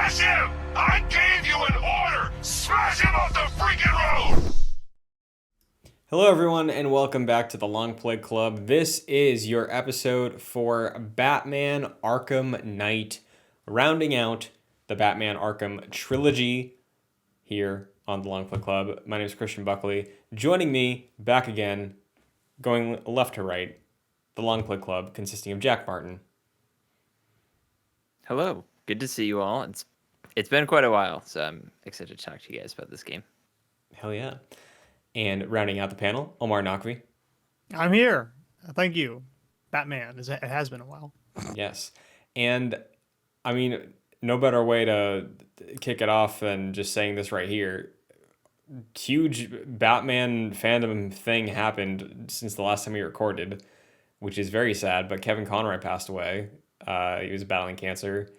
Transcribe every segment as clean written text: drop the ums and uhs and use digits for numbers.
Smash him! I gave you an order! Smash him off the freaking road! Hello, everyone, and welcome back to the Longplay Club. This is your episode for Batman Arkham Knight, rounding out the Batman Arkham trilogy here on the Longplay Club. My name is Christian Buckley. Joining me back again, going left to right, the Longplay Club, consisting of Jack Martin. Hello, good to see you all. It's been quite a while, so I'm excited to talk to you guys about this game. Hell yeah. And rounding out the panel, Omar Nakvi. I'm here. Thank you. Batman. It has been a while. Yes. And, I mean, no better way to kick it off than just saying this right here. Huge Batman fandom thing happened since the last time we recorded, which is very sad, but Kevin Conroy passed away. He was battling cancer.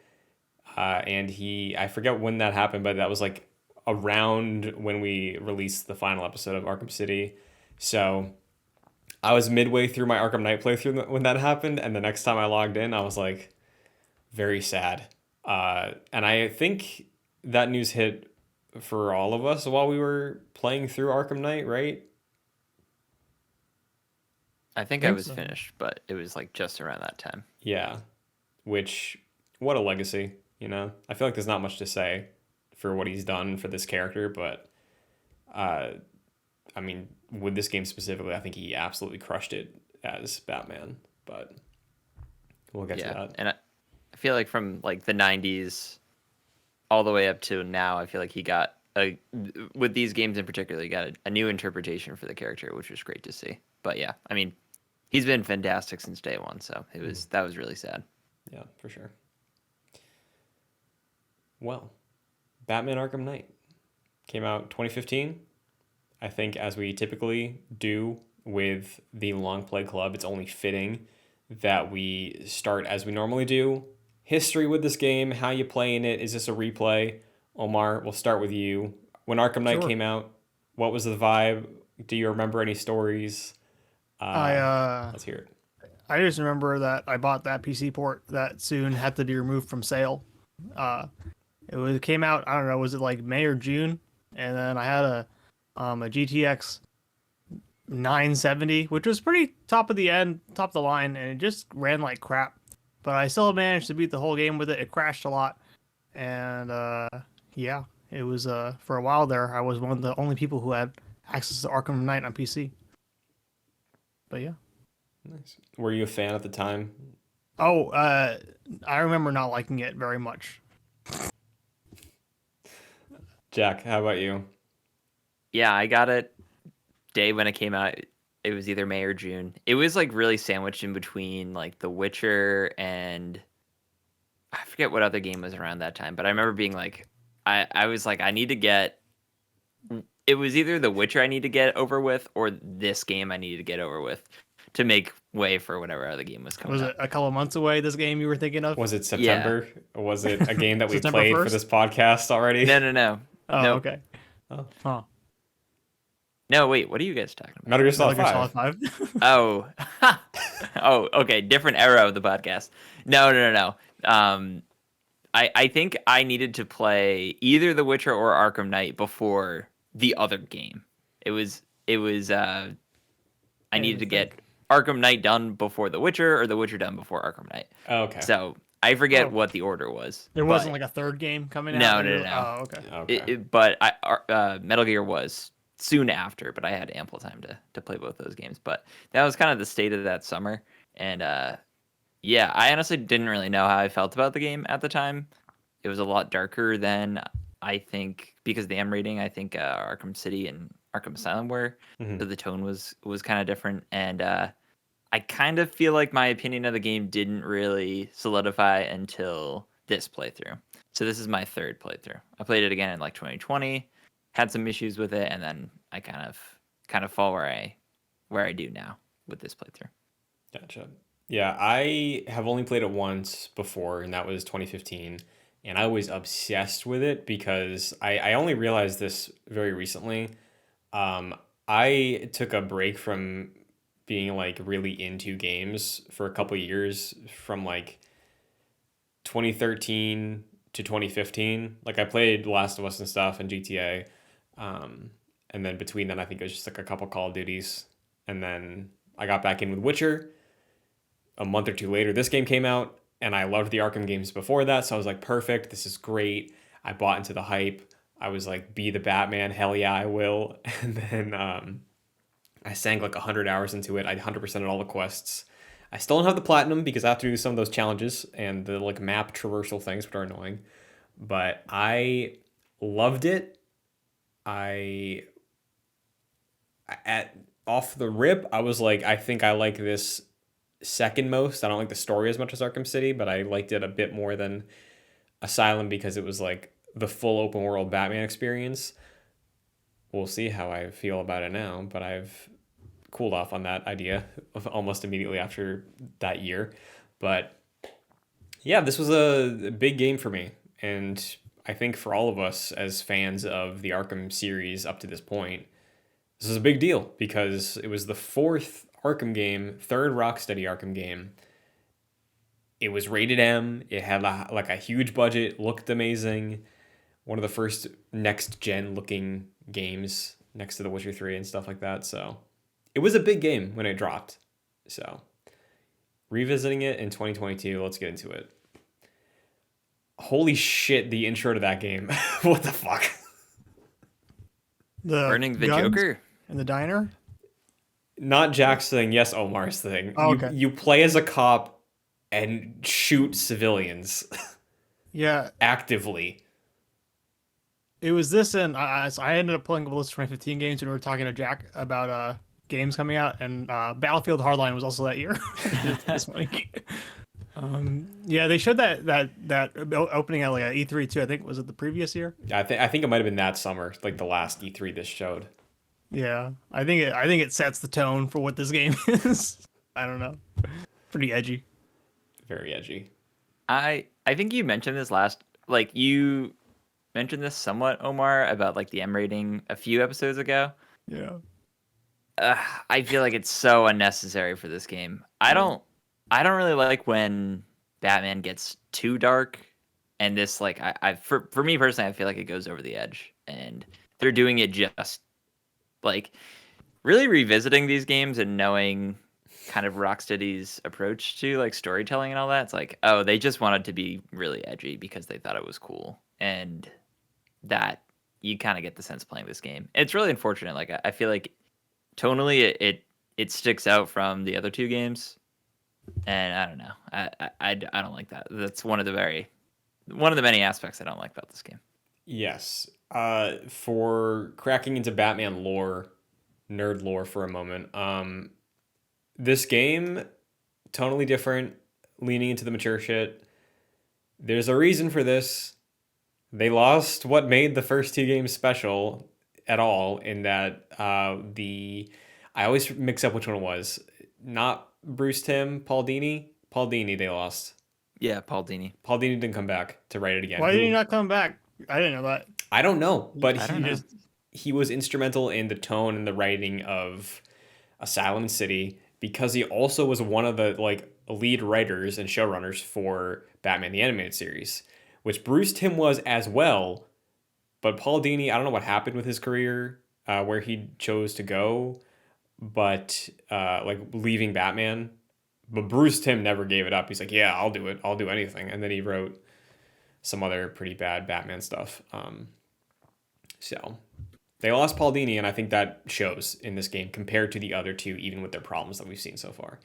And I forget when that happened, but that was like around when we released the final episode of Arkham City. So I was midway through my Arkham Knight playthrough when that happened, and the next time I logged in, I was like, very sad. And I think that news hit for all of us while we were playing through Arkham Knight, right? I think I was finished, but it was like just around that time. Yeah. Which, what a legacy, you know? I feel like there's not much to say for what he's done for this character, but I mean, with this game specifically, I think he absolutely crushed it as Batman, but we'll get to that. And I feel like from like the 90s all the way up to now, I feel like he got with these games in particular, he got a new interpretation for the character, which was great to see. But yeah, I mean, he's been fantastic since day one, so that was really sad. Yeah, for sure. Well, Batman Arkham Knight came out 2015. I think, as we typically do with the Long Play Club, it's only fitting that we start as we normally do. History with this game, how you playing it. Is this a replay? Omar, we'll start with you. When Arkham Knight came out, what was the vibe? Do you remember any stories? Let's hear it. I just remember that I bought that PC port that soon had to be removed from sale. It came out, I don't know, was it like May or June? And then I had a GTX 970, which was pretty top of the line, and it just ran like crap. But I still managed to beat the whole game with it. It crashed a lot, and yeah, it was for a while there. I was one of the only people who had access to Arkham Knight on PC. But yeah. Nice. Were you a fan at the time? Oh, I remember not liking it very much. Jack, how about you? Yeah, I got it day when it came out. It was either May or June. It was like really sandwiched in between like The Witcher and I forget what other game was around that time, but I remember being like, I was like, I need to get. It was either The Witcher I need to get over with or this game I needed to get over with to make way for whatever other game was coming. Was it a couple of months away, this game you were thinking of? Was it September? Yeah. Or was it a game that we played 1st? for this podcast already? No. Oh, no. Okay. Oh. Huh. No, wait, what are you guys talking about? Metal Gear Solid 5. Oh. Oh, okay, different era of the podcast. No. I think I needed to play either The Witcher or Arkham Knight before the other game. It was I needed to get Arkham Knight done before The Witcher or The Witcher done before Arkham Knight. Oh, okay. So I forget what the order was. There wasn't like a third game coming out? No. Oh, okay. But Metal Gear was soon after, but I had ample time to play both those games. But that was kind of the state of that summer. And yeah, I honestly didn't really know how I felt about the game at the time. It was a lot darker than I think, because of the M rating, I think Arkham City and Arkham Asylum were. Mm-hmm. So the tone was kind of different. And I kind of feel like my opinion of the game didn't really solidify until this playthrough. So this is my third playthrough. I played it again in like 2020, had some issues with it, and then I kind of fall where I do now with this playthrough. Gotcha. Yeah, I have only played it once before, and that was 2015. And I was obsessed with it because I only realized this very recently. I took a break from being like really into games for a couple years from like 2013 to 2015. Like I played Last of Us and stuff and GTA. And then between then, I think it was just like a couple Call of Duties. And then I got back in with Witcher. A month or two later, this game came out, and I loved the Arkham games before that. So I was like, perfect, this is great. I bought into the hype. I was like, be the Batman, hell yeah, I will. And then I sank like 100 hours into it. I 100%ed all the quests. I still don't have the platinum because I have to do some of those challenges and the like map traversal things, which are annoying. But I loved it. I at off the rip, I was like, I think I like this second most. I don't like the story as much as Arkham City, but I liked it a bit more than Asylum because it was like the full open world Batman experience. We'll see how I feel about it now, but I've cooled off on that idea almost immediately after that year. But yeah, this was a big game for me. And I think for all of us as fans of the Arkham series up to this point, this is a big deal because it was the fourth Arkham game, third Rocksteady Arkham game. It was rated M. It had like a huge budget, looked amazing. One of the first next gen looking games next to The Witcher 3 and stuff like that. So it was a big game when it dropped. So revisiting it in 2022, let's get into it. Holy shit, the intro to that game. What the fuck? The Burning the guns Joker. in the diner. Not Jack's thing, yes, Omar's thing. Oh, okay. You play as a cop and shoot civilians Yeah, actively. it was this, and so I ended up pulling up a list of 2015 games when we were talking to Jack about games coming out, and Battlefield Hardline was also that year. It's funny. Yeah, they showed that opening at like a E3 too. I think was it the previous year? I think it might have been that summer, like the last E3 this showed. Yeah, I think it sets the tone for what this game is. I don't know, pretty edgy. Very edgy. I think you mentioned this you mentioned this somewhat, Omar, about like the M rating a few episodes ago. Yeah. I feel like it's so unnecessary for this game. I don't really like when Batman gets too dark, and this like for me personally, I feel like it goes over the edge, and they're doing it just like really revisiting these games and knowing kind of Rocksteady's approach to like storytelling and all that. It's like, oh, they just wanted to be really edgy because they thought it was cool, and that you kind of get the sense playing this game. It's really unfortunate. Like I feel like tonally it sticks out from the other two games, and I don't know. I don't like that. That's one of the many aspects I don't like about this game. Yes. For cracking into Batman lore, nerd lore for a moment. This game, totally different, leaning into the mature shit. There's a reason for this. They lost what made the first two games special at all, in that I always mix up which one it was. Not Bruce Timm, Paul Dini. Paul Dini they lost. Yeah, Paul Dini. Paul Dini didn't come back to write it again. Why did he not come back? I didn't know that. I don't know, but I don't know. he was instrumental in the tone and the writing of Asylum City, because he also was one of the like lead writers and showrunners for Batman the Animated Series, which Bruce Timm was as well. But Paul Dini, I don't know what happened with his career, where he chose to go, but like leaving Batman. But Bruce Timm never gave it up. He's like, yeah, I'll do it. I'll do anything. And then he wrote some other pretty bad Batman stuff. So they lost Paul Dini, and I think that shows in this game compared to the other two, even with their problems that we've seen so far.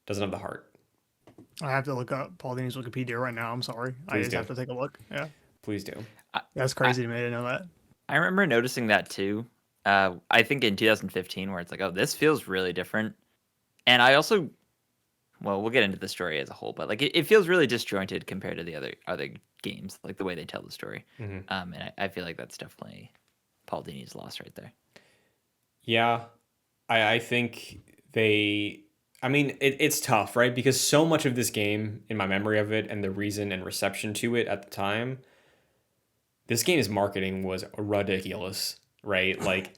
Doesn't have the heart. I have to look up Paul Dini's Wikipedia right now. I'm sorry. I Please just do. have to take a look. Yeah, Please do. that's crazy to me. I didn't know that. I remember noticing that too. I think in 2015, where it's like, oh, this feels really different. And I also, well, we'll get into the story as a whole, but like it feels really disjointed compared to the other games, like the way they tell the story. Mm-hmm. And I feel like that's definitely Paul Dini's loss right there. Yeah, I think it's tough, right? Because so much of this game, in my memory of it and the reason and reception to it at the time, this game's marketing was ridiculous, right? Like,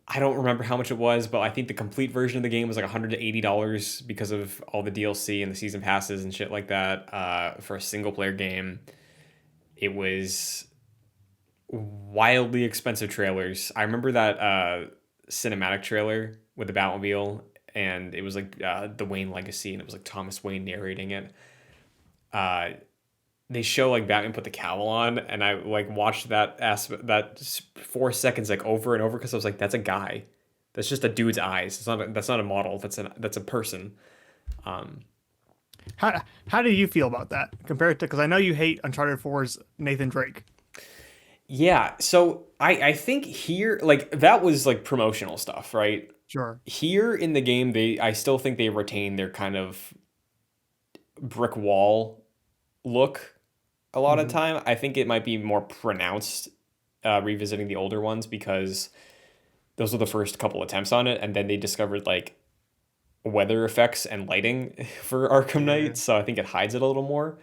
I don't remember how much it was, but I think the complete version of the game was like $180 because of all the DLC and the season passes and shit like that for a single player game. It was wildly expensive trailers. I remember that cinematic trailer with the Batmobile, and it was like the Wayne legacy, and it was like Thomas Wayne narrating it. Uh, they show like Batman put the cowl on, and I like watched that 4 seconds like over and over because I was like, that's a guy. That's just a dude's eyes. That's not a model. That's a person. How do you feel about that compared to, because I know you hate Uncharted 4's Nathan Drake. Yeah, so I think here like that was like promotional stuff, right? Sure. Here in the game, I still think they retain their kind of brick wall look a lot of time. I think it might be more pronounced revisiting the older ones because those were the first couple attempts on it, and then they discovered like weather effects and lighting for Arkham Knight, so I think it hides it a little more.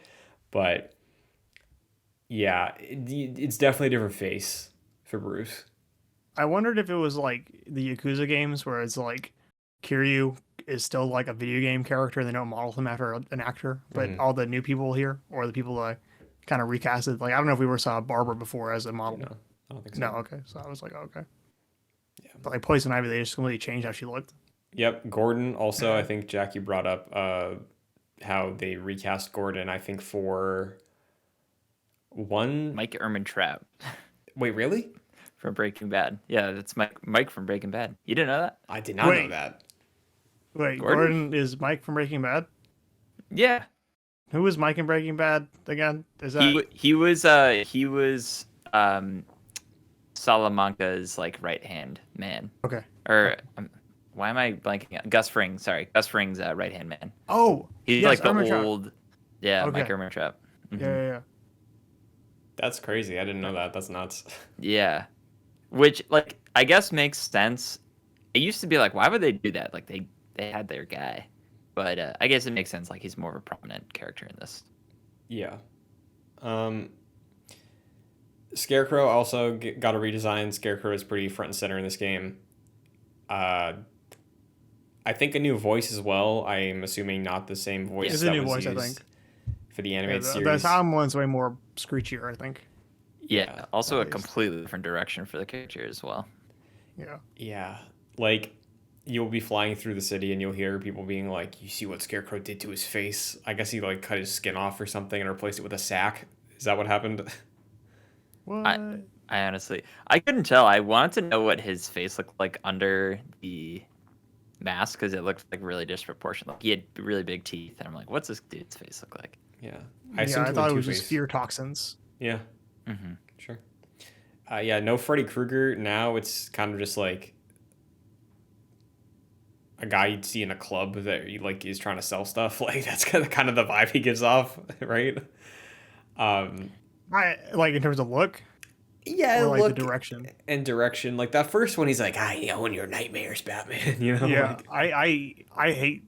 But yeah, it's definitely a different face for Bruce. I wondered if it was like the Yakuza games where it's like Kiryu is still like a video game character and they don't model him after an actor, but all the new people here or the people that kind of recasted, like I don't know if we ever saw Barbara before as a model. No, I don't think so. No, okay. So I was like, okay. Yeah. But like Poison Ivy, they just completely changed how she looked. Yep, Gordon also, I think Jackie brought up how they recast Gordon, I think for one... Mike Ehrmantraut Wait, really? from Breaking Bad. Yeah, that's Mike from Breaking Bad. You didn't know that? I did not know that. Wait, Gordon? Gordon is Mike from Breaking Bad? Yeah. Who was Mike in Breaking Bad again? Is that He was Salamanca's like right hand man. okay? Or why am I blanking out? Gus Fring, sorry. Gus Fring's right hand man. Oh, He's yes, like the Ehrmantraut. old yeah, Okay. Mike Ehrmantraut. Yeah. That's crazy. I didn't know that. That's nuts. Yeah. Which like I guess makes sense. It used to be like why would they do that? Like they had their guy. But I guess it makes sense like he's more of a prominent character in this. Yeah. Scarecrow also got a redesign. Scarecrow is pretty front and center in this game. I think a new voice as well. I'm assuming not the same voice. It's a that new was voice, I used think. for the animated The series. sound one's way more screechier, I think. Yeah. Also a at least. completely different direction for the character as well. Yeah. Yeah, like you'll be flying through the city and you'll hear people being like, "You see what Scarecrow did to his face? I guess he like cut his skin off or something and replaced it with a sack." Is that what happened? What? I honestly I couldn't tell. I wanted to know what his face looked like under the mask because it looked like really disproportionate. Like he had really big teeth, and I'm like, what's this dude's face look like? Yeah, I thought it was just Two-Face. fear toxins. Yeah, Mm-hmm. sure. Yeah, no Freddy Krueger. Now it's kind of just like a guy you'd see in a club that like is trying to sell stuff. Like that's kind of the vibe he gives off, right? I like in terms of look. Yeah, Or like look the direction. and direction. Like that first one, he's like, "I own your nightmares, Batman." You know? Yeah, Like, I hate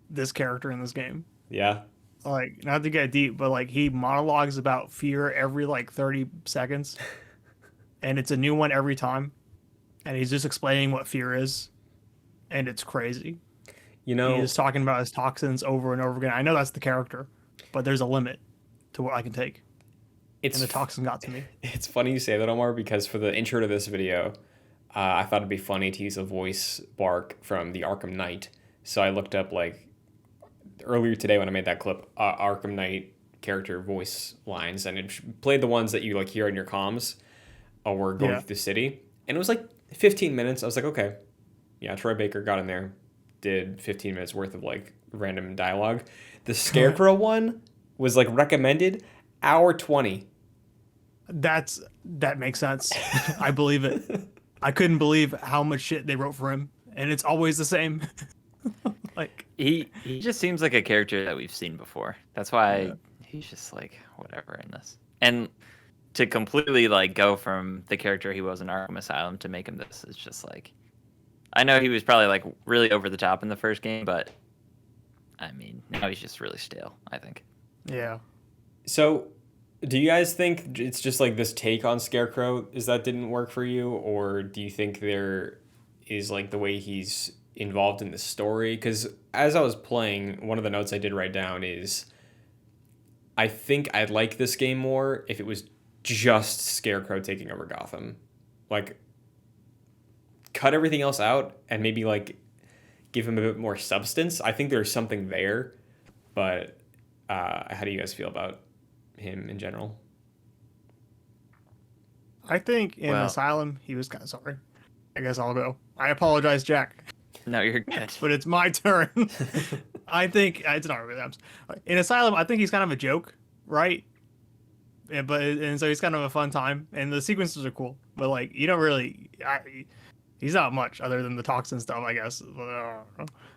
this character in this game. yeah. Like, not to get deep, but like he monologues about fear every like 30 seconds, and it's a new one every time, and he's just explaining what fear is, and it's crazy. You know, He's talking about his toxins over and over again. I know that's the character, but there's a limit to what I can take, it's and the toxin got to me. It's funny you say that, Omar, because for the intro to this video, I thought it'd be funny to use a voice bark from the Arkham Knight. So I looked up like earlier today when I made that clip, Arkham Knight character voice lines, and it played the ones that you like hear in your comms or going through the city, and it was like 15 minutes. I was like, okay, yeah, Troy Baker got in there, did 15 minutes worth of like random dialogue. The Scarecrow one was like recommended hour 20. That makes sense. I believe it. I couldn't believe how much shit they wrote for him, and it's always the same. Like He just seems like a character that we've seen before. That's why he's just like whatever in this. And to completely like go from the character he was in Arkham Asylum to make him this is just like I know he was probably like really over the top in the first game, but I mean now he's just really stale, I think. yeah. So, do you guys think it's just like this take on Scarecrow is that didn't work for you, or do you think there is like the way he's involved in the story? Because as I was playing, one of the notes I did write down is I think I'd like this game more if it was just Scarecrow taking over Gotham. Like, cut everything else out and maybe like give him a bit more substance. I think there's something there, but how do you guys feel about him in general? I think in Well- Asylum, he was kind of sorry. I guess I'll go. I apologize, Jack, No, you're good. but it's my turn. I think it's not really. In Asylum, I think he's kind of a joke, right? Yeah, and so he's kind of a fun time, and the sequences are cool. But like, you don't really. He's not much other than the toxin stuff, I guess.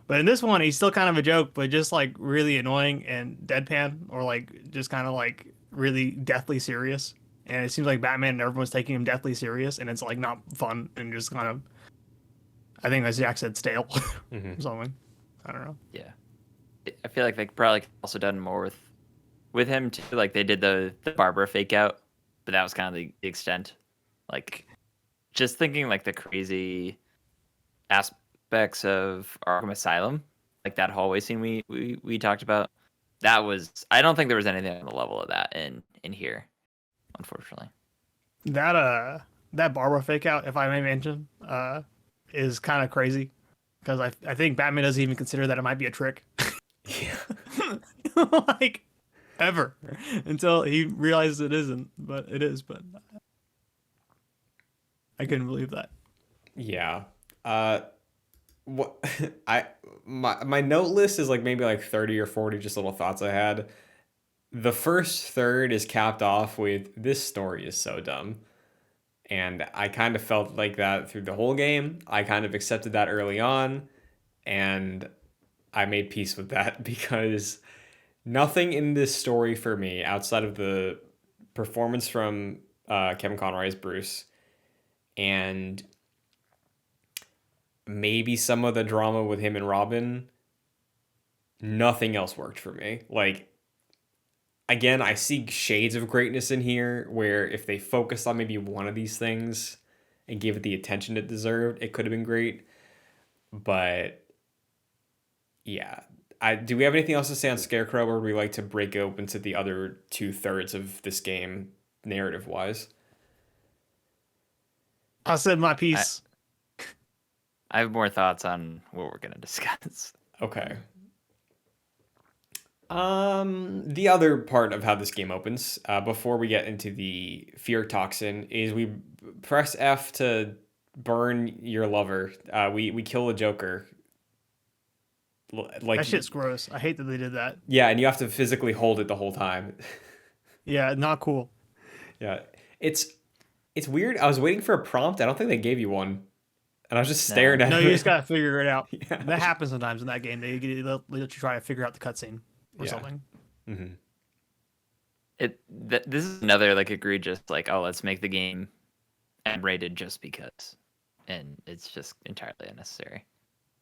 But in this one, he's still kind of a joke, but just like really annoying and deadpan, or like just kind of like really deathly serious. And it seems like Batman and everyone's taking him deathly serious, and it's like not fun and just kind of, I think as Jack said, stale or something. I don't know. Yeah, I feel like they probably also done more with him too. Like they did the Barbara fake out, but that was kind of the extent. Like just thinking like the crazy aspects of Arkham Asylum, like that hallway scene we talked about. That was, I don't think there was anything on the level of that in here, unfortunately. That Barbara fake out, if I may mention, is kind of crazy because I think Batman doesn't even consider that it might be a trick. Yeah. Like ever until he realizes it isn't, but it is. But I couldn't believe that. Yeah. What my note list is like maybe like 30 or 40 just little thoughts I had. The first third is capped off with this story is so dumb. And I kind of felt like that through the whole game. I kind of accepted that early on, and I made peace with that because nothing in this story for me, outside of the performance from Kevin Conroy as Bruce, and maybe some of the drama with him and Robin, nothing else worked for me. Like, again, I see shades of greatness in here where if they focused on maybe one of these things and gave it the attention it deserved, it could have been great. But yeah, do we have anything else to say on Scarecrow, or would we like to break open to the other 2/3 of this game narrative wise? I said my piece. I have more thoughts on what we're gonna discuss. Okay. The other part of how this game opens, before we get into the fear toxin, is we press F to burn your lover. We kill the Joker. Like That shit's gross. I hate that they did that. yeah, and you have to physically hold it the whole time. Yeah, not cool. Yeah, it's weird. I was waiting for a prompt. I don't think they gave you one, and I was just staring at No, it. you just gotta figure it out. Yeah. That happens sometimes in that game. They let you try to figure out the cutscene or Yeah. something. Mm-hmm. This is another like egregious like, oh, let's make the game M-rated just because, and it's just entirely unnecessary.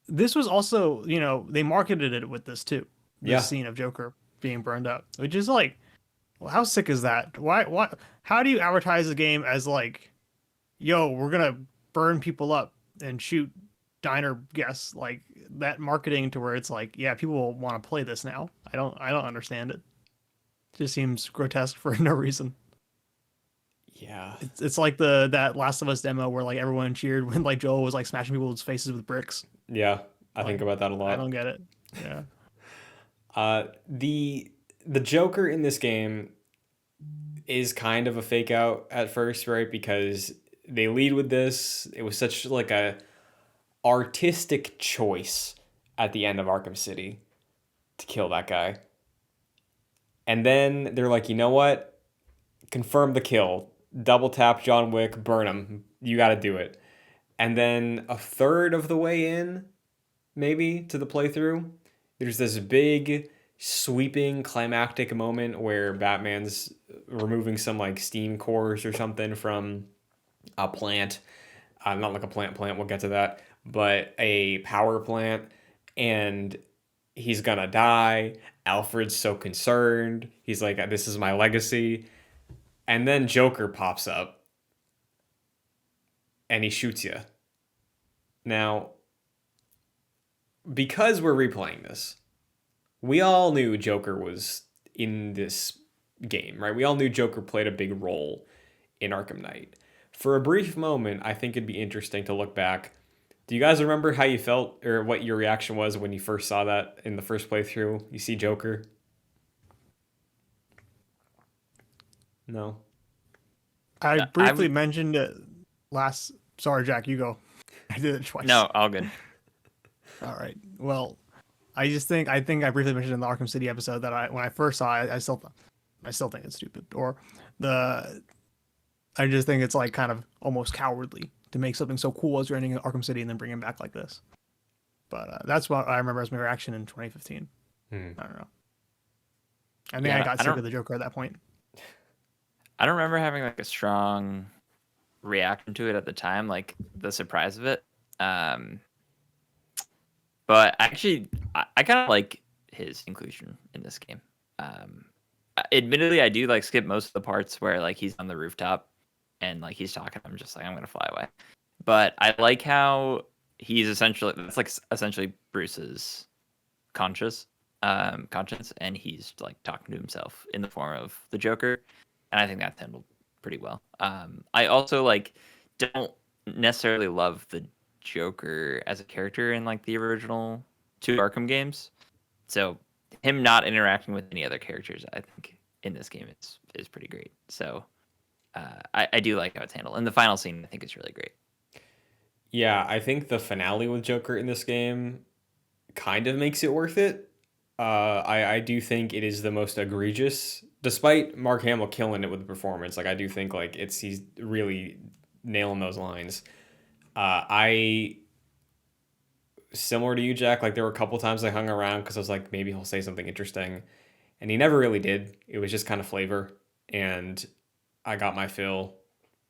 This was also, they marketed it with this too. This Yeah. scene of Joker being burned up, which is like, well, how sick is that? Why? How do you advertise the game as like, yo, we're gonna burn people up and shoot diner guests, like that marketing to where it's like, yeah, people will want to play this now. I don't understand it. It just seems grotesque for no reason. Yeah. It's like that Last of Us demo where like everyone cheered when like Joel was like smashing people's faces with bricks. Yeah. I think about that a lot. I don't get it. Yeah. The Joker in this game is kind of a fake out at first, right? Because they lead with this. It was such like a artistic choice at the end of Arkham City to kill that guy. And then they're like, you know what? Confirm the kill. Double tap John Wick, burn him. You got to do it. And then a third of the way in, maybe, to the playthrough, there's this big, sweeping, climactic moment where Batman's removing some like steam cores or something from a plant. Not like a plant, we'll get to that, but a power plant. And he's gonna die. Alfred's so concerned. He's like, this is my legacy. And then Joker pops up and he shoots you. Now, because we're replaying this, we all knew Joker was in this game, right? We all knew Joker played a big role in Arkham Knight. For a brief moment, I think it'd be interesting to look back. Do you guys remember how you felt or what your reaction was when you first saw that in the first playthrough? You see Joker? No. I briefly mentioned it last. Sorry, Jack, you go. I did it twice. No, all good. All right. Well, I think I briefly mentioned in the Arkham City episode that when I first saw it, I still think it's stupid. I just think it's like kind of almost cowardly to make something so cool as you're ending in Arkham City and then bring him back like this. But that's what I remember as my reaction in 2015. I don't know. I think I got sick of the Joker at that point. I don't remember having like a strong reaction to it at the time, like the surprise of it. But actually, I kind of like his inclusion in this game. Admittedly, I do like skip most of the parts where like he's on the rooftop and like he's talking. I'm just like, I'm gonna fly away. But I like how he's essentially Bruce's conscience, and he's like talking to himself in the form of the Joker, and I think that's handled pretty well. I also like don't necessarily love the Joker as a character in like the original two Arkham games, so him not interacting with any other characters, I think in this game is pretty great. So I do like how it's handled, and the final scene I think is really great. Yeah, I think the finale with Joker in this game kind of makes it worth it. I do think it is the most egregious, despite Mark Hamill killing it with the performance. Like I do think like he's really nailing those lines. Similar to you, Jack, like there were a couple times I hung around because I was like, maybe he'll say something interesting, and he never really did. It was just kind of flavor, and I got my fill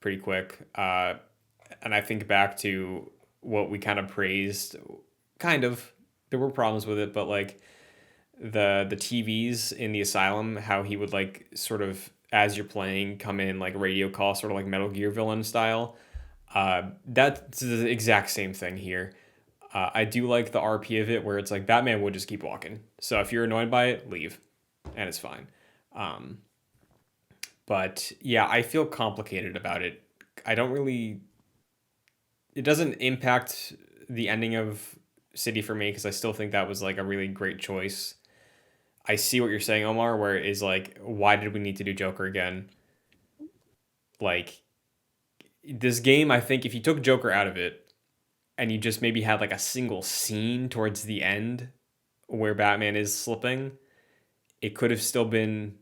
pretty quick. And I think back to what we kind of praised, kind of. There were problems with it, but like the TVs in the asylum, how he would like sort of as you're playing come in like radio call, sort of like Metal Gear villain style. That's the exact same thing here. I do like the RP of it where it's like Batman would just keep walking. So if you're annoyed by it, leave, and it's fine. But yeah, I feel complicated about it. It doesn't impact the ending of City for me because I still think that was like a really great choice. I see what you're saying, Omar, where it is like, why did we need to do Joker again? Like, this game, I think if you took Joker out of it and you just maybe had like a single scene towards the end where Batman is slipping, it could have still been,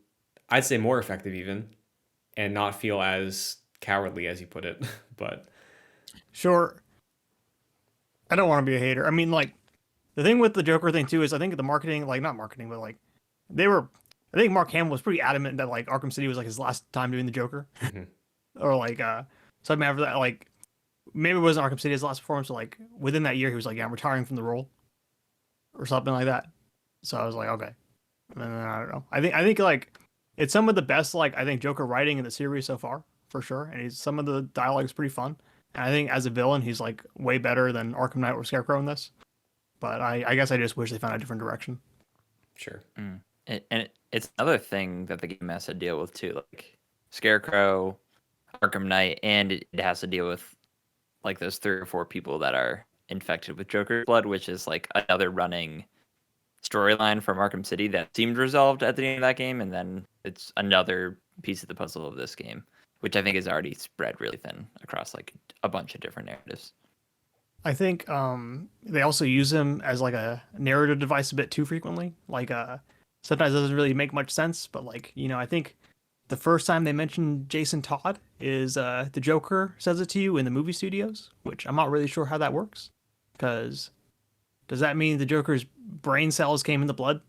I'd say, more effective even, and not feel as cowardly as you put it. But sure, I don't want to be a hater. I mean, like the thing with the Joker thing too is I think the marketing, like not marketing, but like I think Mark Hamill was pretty adamant that like Arkham City was like his last time doing the Joker, or like something after that. Like maybe it wasn't Arkham City his last performance, but like within that year he was like, yeah, I'm retiring from the role, or something like that. So I was like, okay. And then, I don't know. I think like it's some of the best like I think Joker writing in the series so far for sure, and some of the dialogue is pretty fun. And I think as a villain he's like way better than Arkham Knight or Scarecrow in this. But I guess I just wish they found a different direction. Sure. It's another thing that the game has to deal with too, like Scarecrow, Arkham Knight, and it has to deal with like those 3 or 4 people that are infected with Joker blood, which is like another running storyline from Arkham City that seemed resolved at the end of that game, and then it's another piece of the puzzle of this game, which I think is already spread really thin across like a bunch of different narratives. I think they also use him as like a narrative device a bit too frequently. Like sometimes it doesn't really make much sense, but like, you know, I think the first time they mentioned Jason Todd is the Joker says it to you in the movie studios, which I'm not really sure how that works. Because does that mean the Joker's brain cells came in the blood?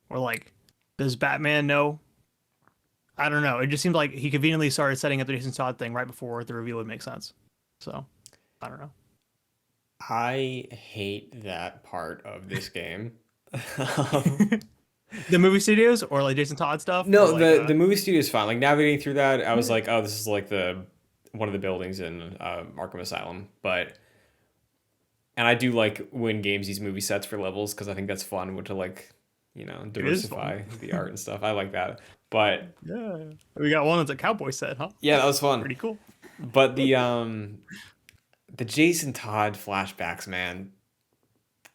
Or like, does Batman know? I don't know. It just seemed like he conveniently started setting up the Jason Todd thing right before the reveal would make sense. So, I don't know. I hate that part of this game. The movie studios or like Jason Todd stuff? No, like, the movie studio is fine. Like navigating through that, I was like, oh, this is like one of the buildings in Arkham Asylum. And I do like when games use movie sets for levels because I think that's fun to like you know, is diversify the art and stuff. I like that. But Yeah. We got one that's a cowboy set, huh? yeah, that was fun. Pretty cool. But the Jason Todd flashbacks, man,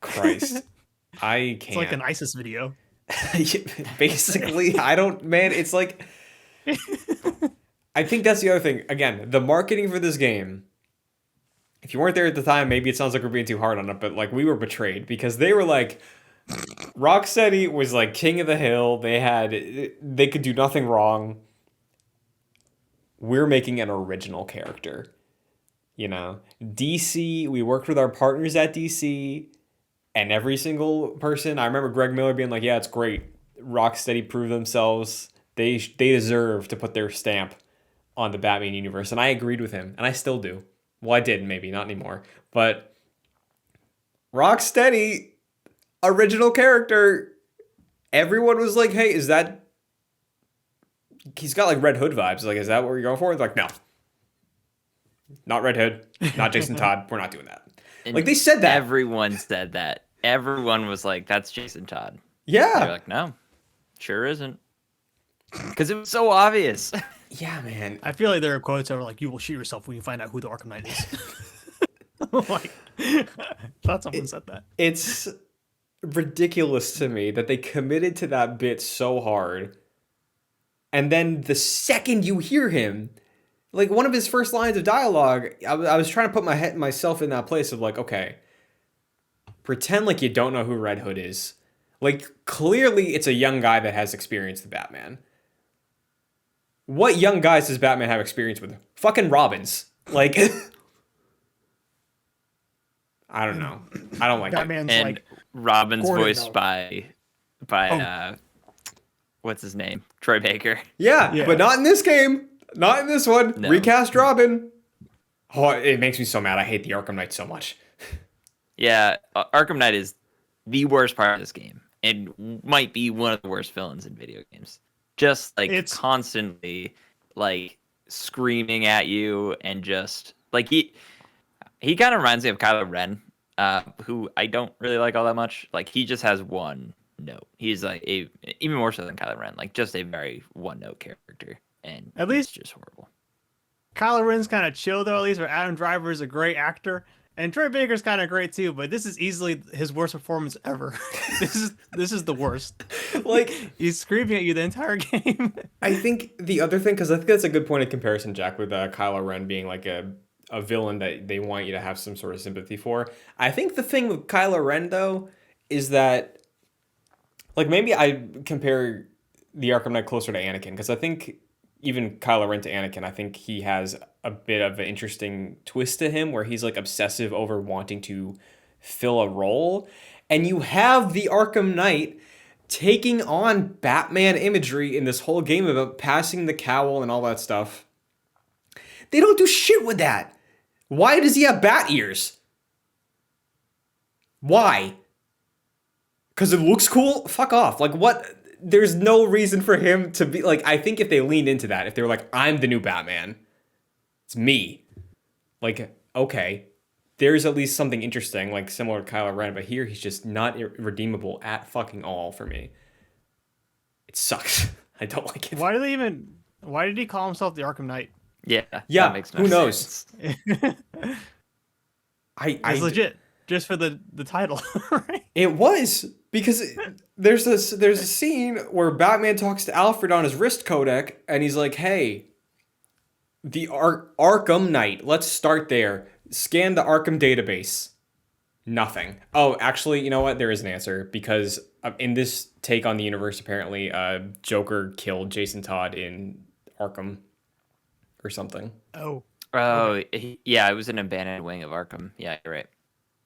Christ, I It's like can't. an ISIS video. Basically, I don't, man, it's like, I think that's the other thing. Again, the marketing for this game, if you weren't there at the time, maybe it sounds like we're being too hard on it, but like we were betrayed because they were like, Rocksteady was like king of the hill. They could do nothing wrong. We're making an original character. You know, DC, we worked with our partners at DC, and every single person, I remember Greg Miller being like, yeah, it's great. Rocksteady proved themselves. They deserve to put their stamp on the Batman universe. And I agreed with him, and I still do. Well, I did, maybe, not anymore. But Rocksteady, original character, everyone was like, hey, is that... He's got like Red Hood vibes. Like, is that what you're going for? It's like, no. Not Red Hood. Not Jason Todd. We're not doing that. And like, they said that. Everyone said that. Everyone was like, that's Jason Todd. Yeah. They're like, no, sure isn't. Because it was so obvious. Yeah, man. I feel like there are quotes that are like, "You will shoot yourself when you find out who the Arkham Knight is." Like, thought someone said that. It's ridiculous to me that they committed to that bit so hard. And then the second you hear him, like one of his first lines of dialogue, I was trying to put myself in that place of like, okay, pretend like you don't know who Red Hood is. Like, clearly it's a young guy that has experience with Batman. What young guys does Batman have experience with? Fucking Robins. Like, I don't know. I don't like Batman's And like, Robin's Gordon, voiced though. by what's his name? Troy Baker. it. Yeah, Yeah. but not in this game. Not in this one. No. Recast Robin. Oh, it makes me so mad. I hate the Arkham Knight so much. Yeah, Arkham Knight is the worst part of this game, and might be one of the worst villains in video games. Just like It's- constantly, like screaming at you, and just like he kind of reminds me of Kylo Ren, who I don't really like all that much. Like he just has one note. He's like even more so than Kylo Ren, like just a very one note character, and At least- it's just horrible. Kylo Ren's kind of chill though. At least, but Adam Driver is a great actor, and Troy Baker's kind of great too. But this is easily his worst performance ever. this is the worst. Like, He's screaming at you the entire game. I think the other thing, because I think that's a good point of comparison, Jack, with Kylo Ren being like a villain that they want you to have some sort of sympathy for. I think the thing with Kylo Ren, though, is that, like, maybe I compare the Arkham Knight closer to Anakin, because I think even Kylo Ren to Anakin, I think he has a bit of an interesting twist to him where he's, like, obsessive over wanting to fill a role. And you have the Arkham Knight taking on Batman imagery in this whole game about passing the cowl and all that stuff. They don't do shit with that. Why does he have bat ears? Why? Because it looks cool? Fuck off. Like, what? There's no reason for him to be... Like, I think if they leaned into that, if they were like, I'm the new Batman, it's me. Like, okay, there's at least something interesting, like similar to Kylo Ren, but here he's just not redeemable at fucking all for me. It sucks. I don't like it. Why did he call himself the Arkham Knight? Yeah, Yeah, that makes no who knows? sense. It's legit, just for the title, right? It was because there's a scene where Batman talks to Alfred on his wrist codec, and he's like, "Hey, the Arkham Knight. Let's start there. Scan the Arkham database." Nothing. Oh, actually, you know what? There is an answer because in this take on the universe, apparently, Joker killed Jason Todd in Arkham or something. Oh, Oh, yeah, it was an abandoned wing of Arkham. Yeah, you're right.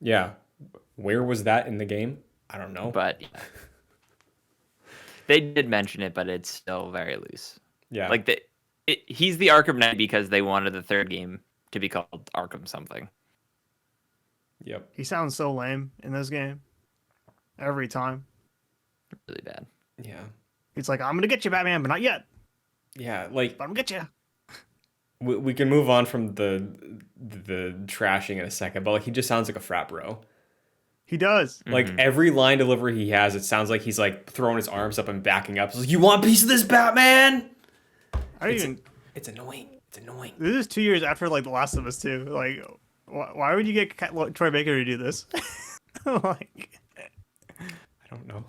Yeah, where was that in the game? I don't know. But yeah. They did mention it, but it's still very loose. Yeah, Like he's the Arkham Knight because they wanted the third game to be called Arkham something. yep. he sounds so lame in this game. Every time, Really bad. Yeah, he's like, "I'm gonna get you, Batman, but not yet. yeah. Like But I'm gonna get you." we can move on from the trashing in a second, but like he just sounds like a frat bro. He does. Like every line delivery he has, it sounds like he's like throwing his arms up and backing up. He's like, "You want a piece of this, Batman?" I don't even. It's annoying. It's annoying. This is 2 years after like The Last of Us 2. Like, why would you get Troy Baker to do this? Like, I don't know.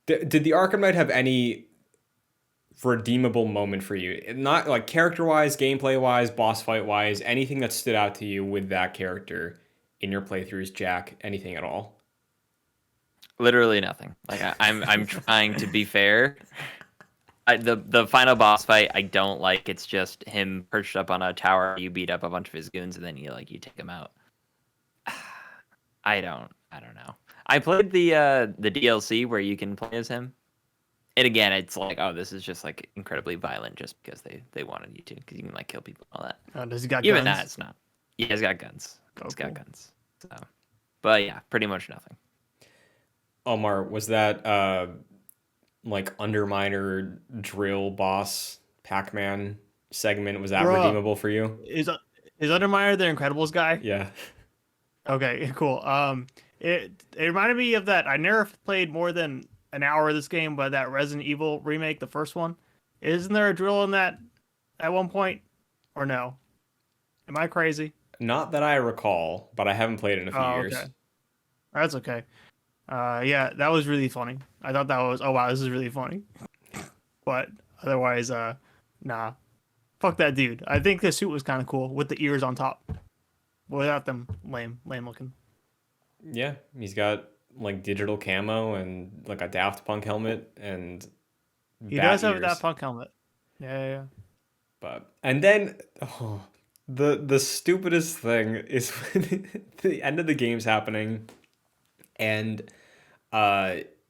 Did the Arkham Knight have any redeemable moment for you? Not like character-wise, gameplay-wise, boss fight-wise, anything that stood out to you with that character in your playthroughs, Jack? Anything at all? Literally nothing. Like I'm trying to be fair. The final boss fight I don't like. It's just him perched up on a tower. You beat up a bunch of his goons and then you take him out. I don't know. I played the DLC where you can play as him, and again, it's like, oh, this is just like incredibly violent just because they wanted you to, because you can like kill people and all that. does he got Even guns? that, it's not. Yeah, he's got guns. Oh, He's got cool. guns. So, but yeah, pretty much nothing. Omar, was that like Underminer drill boss Pac-Man segment, was that Bruh. redeemable for you? Is Underminer the Incredibles guy? Yeah. Okay, cool. It reminded me of that. I never played more than an hour of this game, but that Resident Evil remake, the first one. Isn't there a drill in that at one point, or no? Am I crazy? Not that I recall, but I haven't played it in a few years. Okay. That's okay. Yeah, that was really funny. I thought that was, oh wow, this is really funny. But otherwise, nah. Fuck that dude. I think the suit was kind of cool with the ears on top. Without them, lame looking. Yeah, he's got like digital camo and like a Daft Punk helmet and He bat does have ears. that punk helmet. Yeah. But and then the stupidest thing is when the end of the game's happening and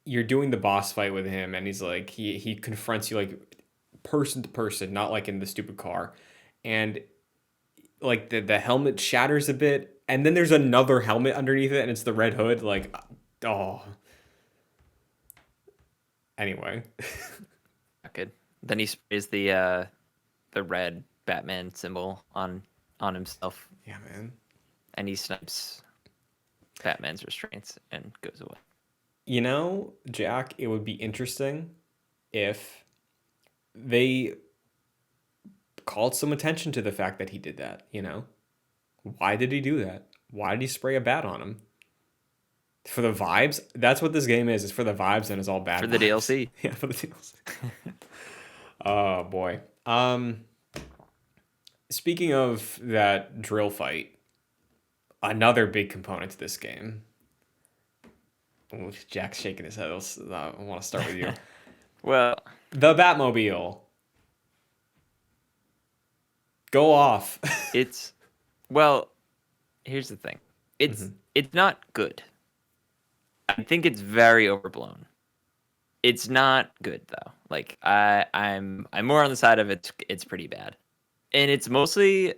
you're doing the boss fight with him and he's like he confronts you like person to person, not like in the stupid car, and like the helmet shatters a bit and then there's another helmet underneath it and it's the Red Hood, like, oh, anyway. Not good. Then he sprays the red Batman symbol on himself, Yeah, man. and he snipes Batman's restraints and goes away. You know, Jack, it would be interesting if they called some attention to the fact that he did that, you know? Why did he do that? Why did he spray a bat on him? For the vibes? That's what this game is. It's for the vibes and it's all bad For the vibes. DLC. Yeah, for the DLC. Oh, boy. Speaking of that drill fight, another big component to this game. Ooh, Jack's shaking his head. I want to start with you. Well, The Batmobile. Go off. well, here's the thing. It's not good. I think it's very overblown. It's not good though. Like I'm more on the side of it's pretty bad. And it's mostly,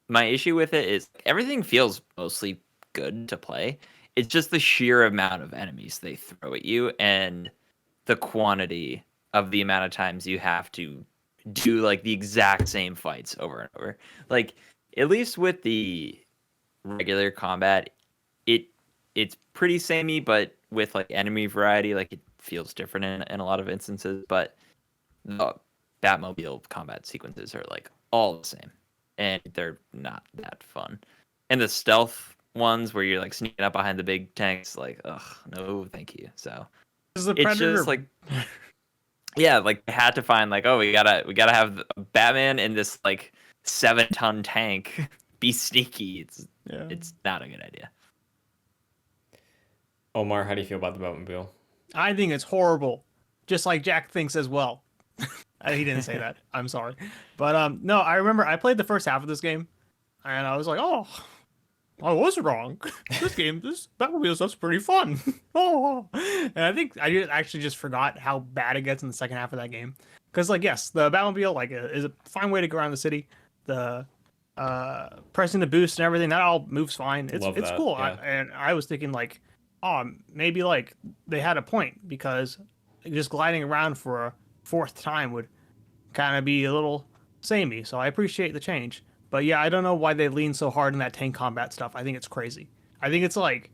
my issue with it is everything feels mostly good to play. It's just the sheer amount of enemies they throw at you and the quantity of the amount of times you have to do like the exact same fights over and over. Like, at least with the regular combat, it's pretty samey, but with like enemy variety, like it feels different in a lot of instances. But the Batmobile combat sequences are like all the same, and they're not that fun. And the stealth ones where you're like sneaking up behind the big tanks, like, ugh, no, thank you. So This is a it's Predator. just like, yeah, like they had to find like, oh, we gotta have Batman in this like 7-ton tank be sneaky. It's not a good idea. Omar, how do you feel about the Batmobile? I think it's horrible, just like Jack thinks as well. He didn't say that. I'm sorry, but no, I remember I played the first half of this game, and I was like, oh, I was wrong. This Batmobile stuff's pretty fun. Oh, and I think I actually just forgot how bad it gets in the second half of that game. Because like, yes, the Batmobile like is a fine way to go around the city. The pressing the boost and everything, that all moves fine. It's that, cool. yeah. And I was thinking like, oh, maybe like they had a point, because just gliding around for a fourth time would kind of be a little samey. So I appreciate the change. But yeah, I don't know why they lean so hard in that tank combat stuff. I think it's crazy. I think it's like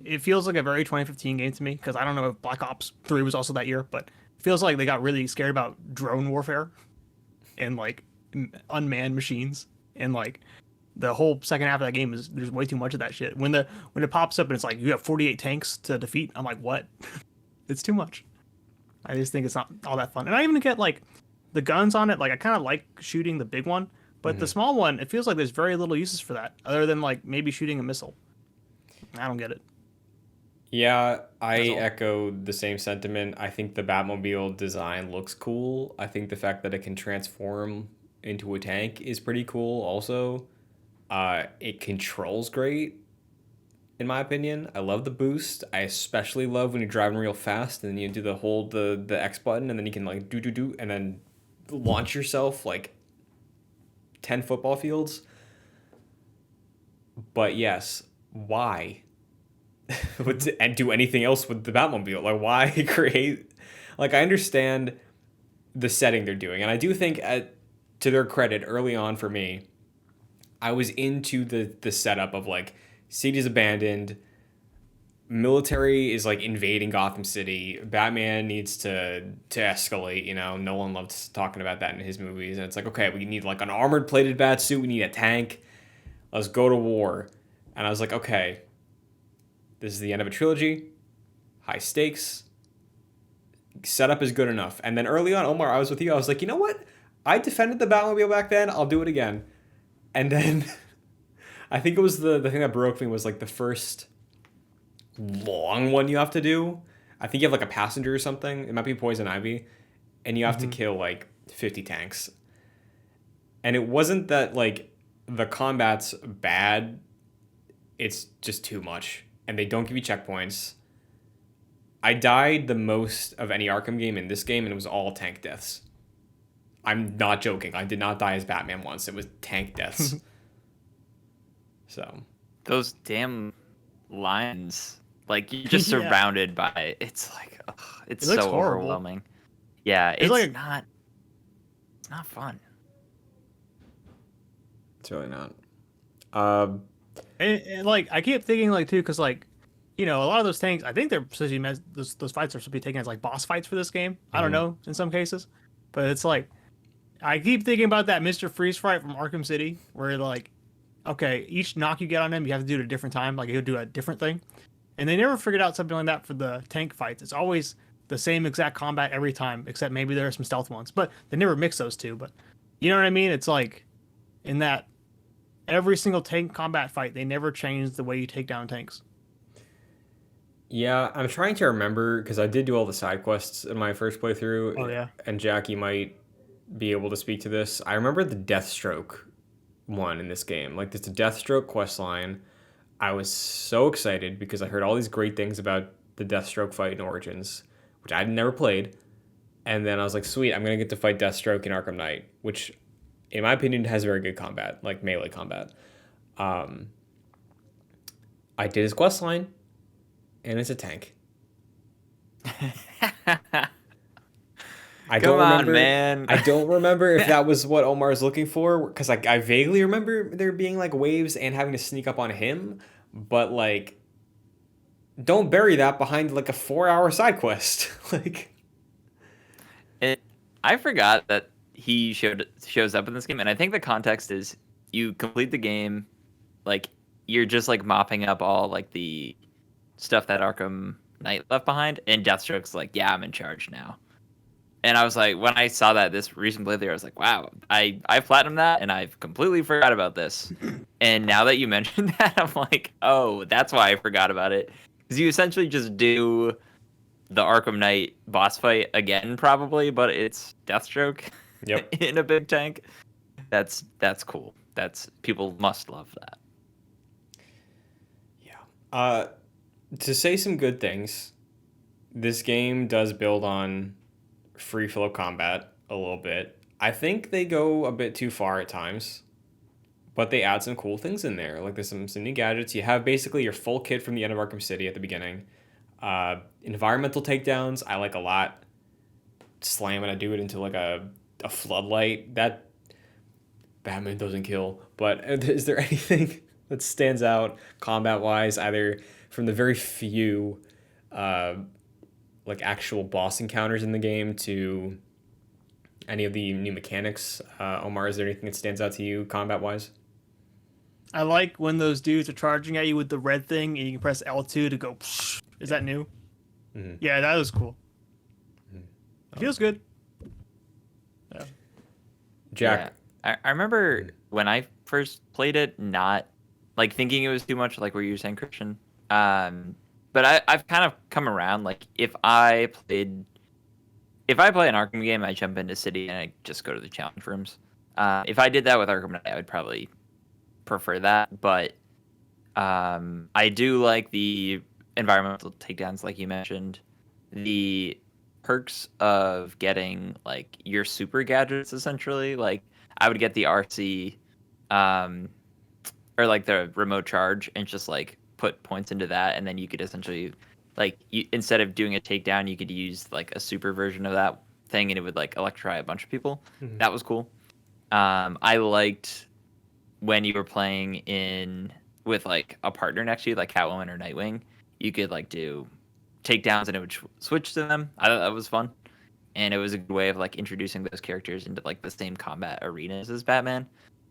it feels like a very 2015 game to me because I don't know if Black Ops 3 was also that year, but it feels like they got really scared about drone warfare and like unmanned machines and like the whole second half of that game is there's way too much of that shit. When it pops up and it's like you have 48 tanks to defeat, I'm like, what? It's too much. I just think it's not all that fun. And I even get like the guns on it. Like I kind of like shooting the big one, but the small one, it feels like there's very little uses for that other than like maybe shooting a missile. I don't get it. Yeah, I That's all. echo the same sentiment. I think the Batmobile design looks cool. I think the fact that it can transform into a tank is pretty cool also. It controls great, in my opinion. I love the boost. I especially love when you're driving real fast and then you do the X button and then you can like do and then launch yourself like 10 football fields. But yes, why? And do anything else with the Batmobile? Like, why create? Like, I understand the setting they're doing, and I do think, to their credit, early on for me, I was into the setup of like city's abandoned, military is like invading Gotham City. Batman needs to escalate. You know, Nolan loved talking about that in his movies, and it's like, okay, we need like an armored plated bat suit. We need a tank. Let's go to war. And I was like, okay. This is the end of a trilogy. High stakes. Setup is good enough. And then early on, Omar, I was with you. I was like, you know what? I defended the Batmobile back then. I'll do it again. And then I think it was the thing that broke me was like the first long one you have to do. I think you have like a passenger or something. It might be Poison Ivy. And you have to kill like 50 tanks. And it wasn't that like the combat's bad. It's just too much. And they don't give you checkpoints. I died the most of any Arkham game in this game, and it was all tank deaths. I'm not joking. I did not die as Batman once. It was tank deaths. So. Those damn lines. Like, you're just Yeah. surrounded by it. It's like, ugh, it's It looks so horrible. overwhelming. Yeah, it's like not fun. It's really not. And like I keep thinking like too, because like, you know, a lot of those tanks, I think they're supposed to be those fights are supposed to be taken as like boss fights for this game. I don't know in some cases, but it's like I keep thinking about that Mr. Freeze fight from Arkham City, where like, okay, each knock you get on him, you have to do it at a different time. Like he'll do a different thing, and they never figured out something like that for the tank fights. It's always the same exact combat every time, except maybe there are some stealth ones, but they never mix those two. But you know what I mean? It's like in that. Every single tank combat fight, they never changed the way you take down tanks. Yeah, I'm trying to remember because I did do all the side quests in my first playthrough. Oh, yeah. And Jackie might be able to speak to this. I remember the Deathstroke one in this game. Like, there's a Deathstroke quest line. I was so excited because I heard all these great things about the Deathstroke fight in Origins, which I'd never played. And then I was like, sweet, I'm going to get to fight Deathstroke in Arkham Knight, which, in my opinion, has very good combat, like melee combat. I did his quest line, and it's a tank. I Come don't on, remember, man. I don't remember if that was what Omar is looking for, because like I vaguely remember there being like waves and having to sneak up on him, but like, don't bury that behind like a 4-hour side quest. Like, I forgot that he shows up in this game, and I think the context is you complete the game, like you're just like mopping up all like the stuff that Arkham Knight left behind, and Deathstroke's like, yeah, I'm in charge now. And I was like, when I saw that this recent playthrough, I was like, wow, I platinumed that, and I've completely forgot about this. And now that you mentioned that, I'm like, oh, that's why I forgot about it. Because you essentially just do the Arkham Knight boss fight again, probably, but it's Deathstroke Yep. in a big tank. That's cool. People must love that. yeah. To say some good things, this game does build on free flow combat a little bit. I think they go a bit too far at times, but they add some cool things in there. Like there's some new gadgets. You have basically your full kit from the end of Arkham City at the beginning. Environmental takedowns, I like a lot. Slamming a dude into like a floodlight. That Batman doesn't kill. But is there anything that stands out combat wise, either from the very few like actual boss encounters in the game to any of the new mechanics? Omar, is there anything that stands out to you combat wise? I like when those dudes are charging at you with the red thing and you can press L2 to go. Psh. Is that new? Mm-hmm. Yeah, that was cool. It feels good. Yeah. Jack. Yeah. I remember when I first played it, not like thinking it was too much, like what you were saying, Christian. But I've kind of come around. Like if I play an Arkham game, I jump into City and I just go to the challenge rooms. If I did that with Arkham Knight, I would probably prefer that. But I do like the environmental takedowns, like you mentioned. The perks of getting like your super gadgets, essentially. Like I would get the RC, or like the remote charge, and just like put points into that, and then you could essentially like instead of doing a takedown, you could use like a super version of that thing, and it would like electrify a bunch of people. Mm-hmm. That was cool. I liked when you were playing in with like a partner next to you, like Catwoman or Nightwing. You could like do takedowns, and it would switch to them. I thought that was fun, and it was a good way of like introducing those characters into like the same combat arenas as Batman.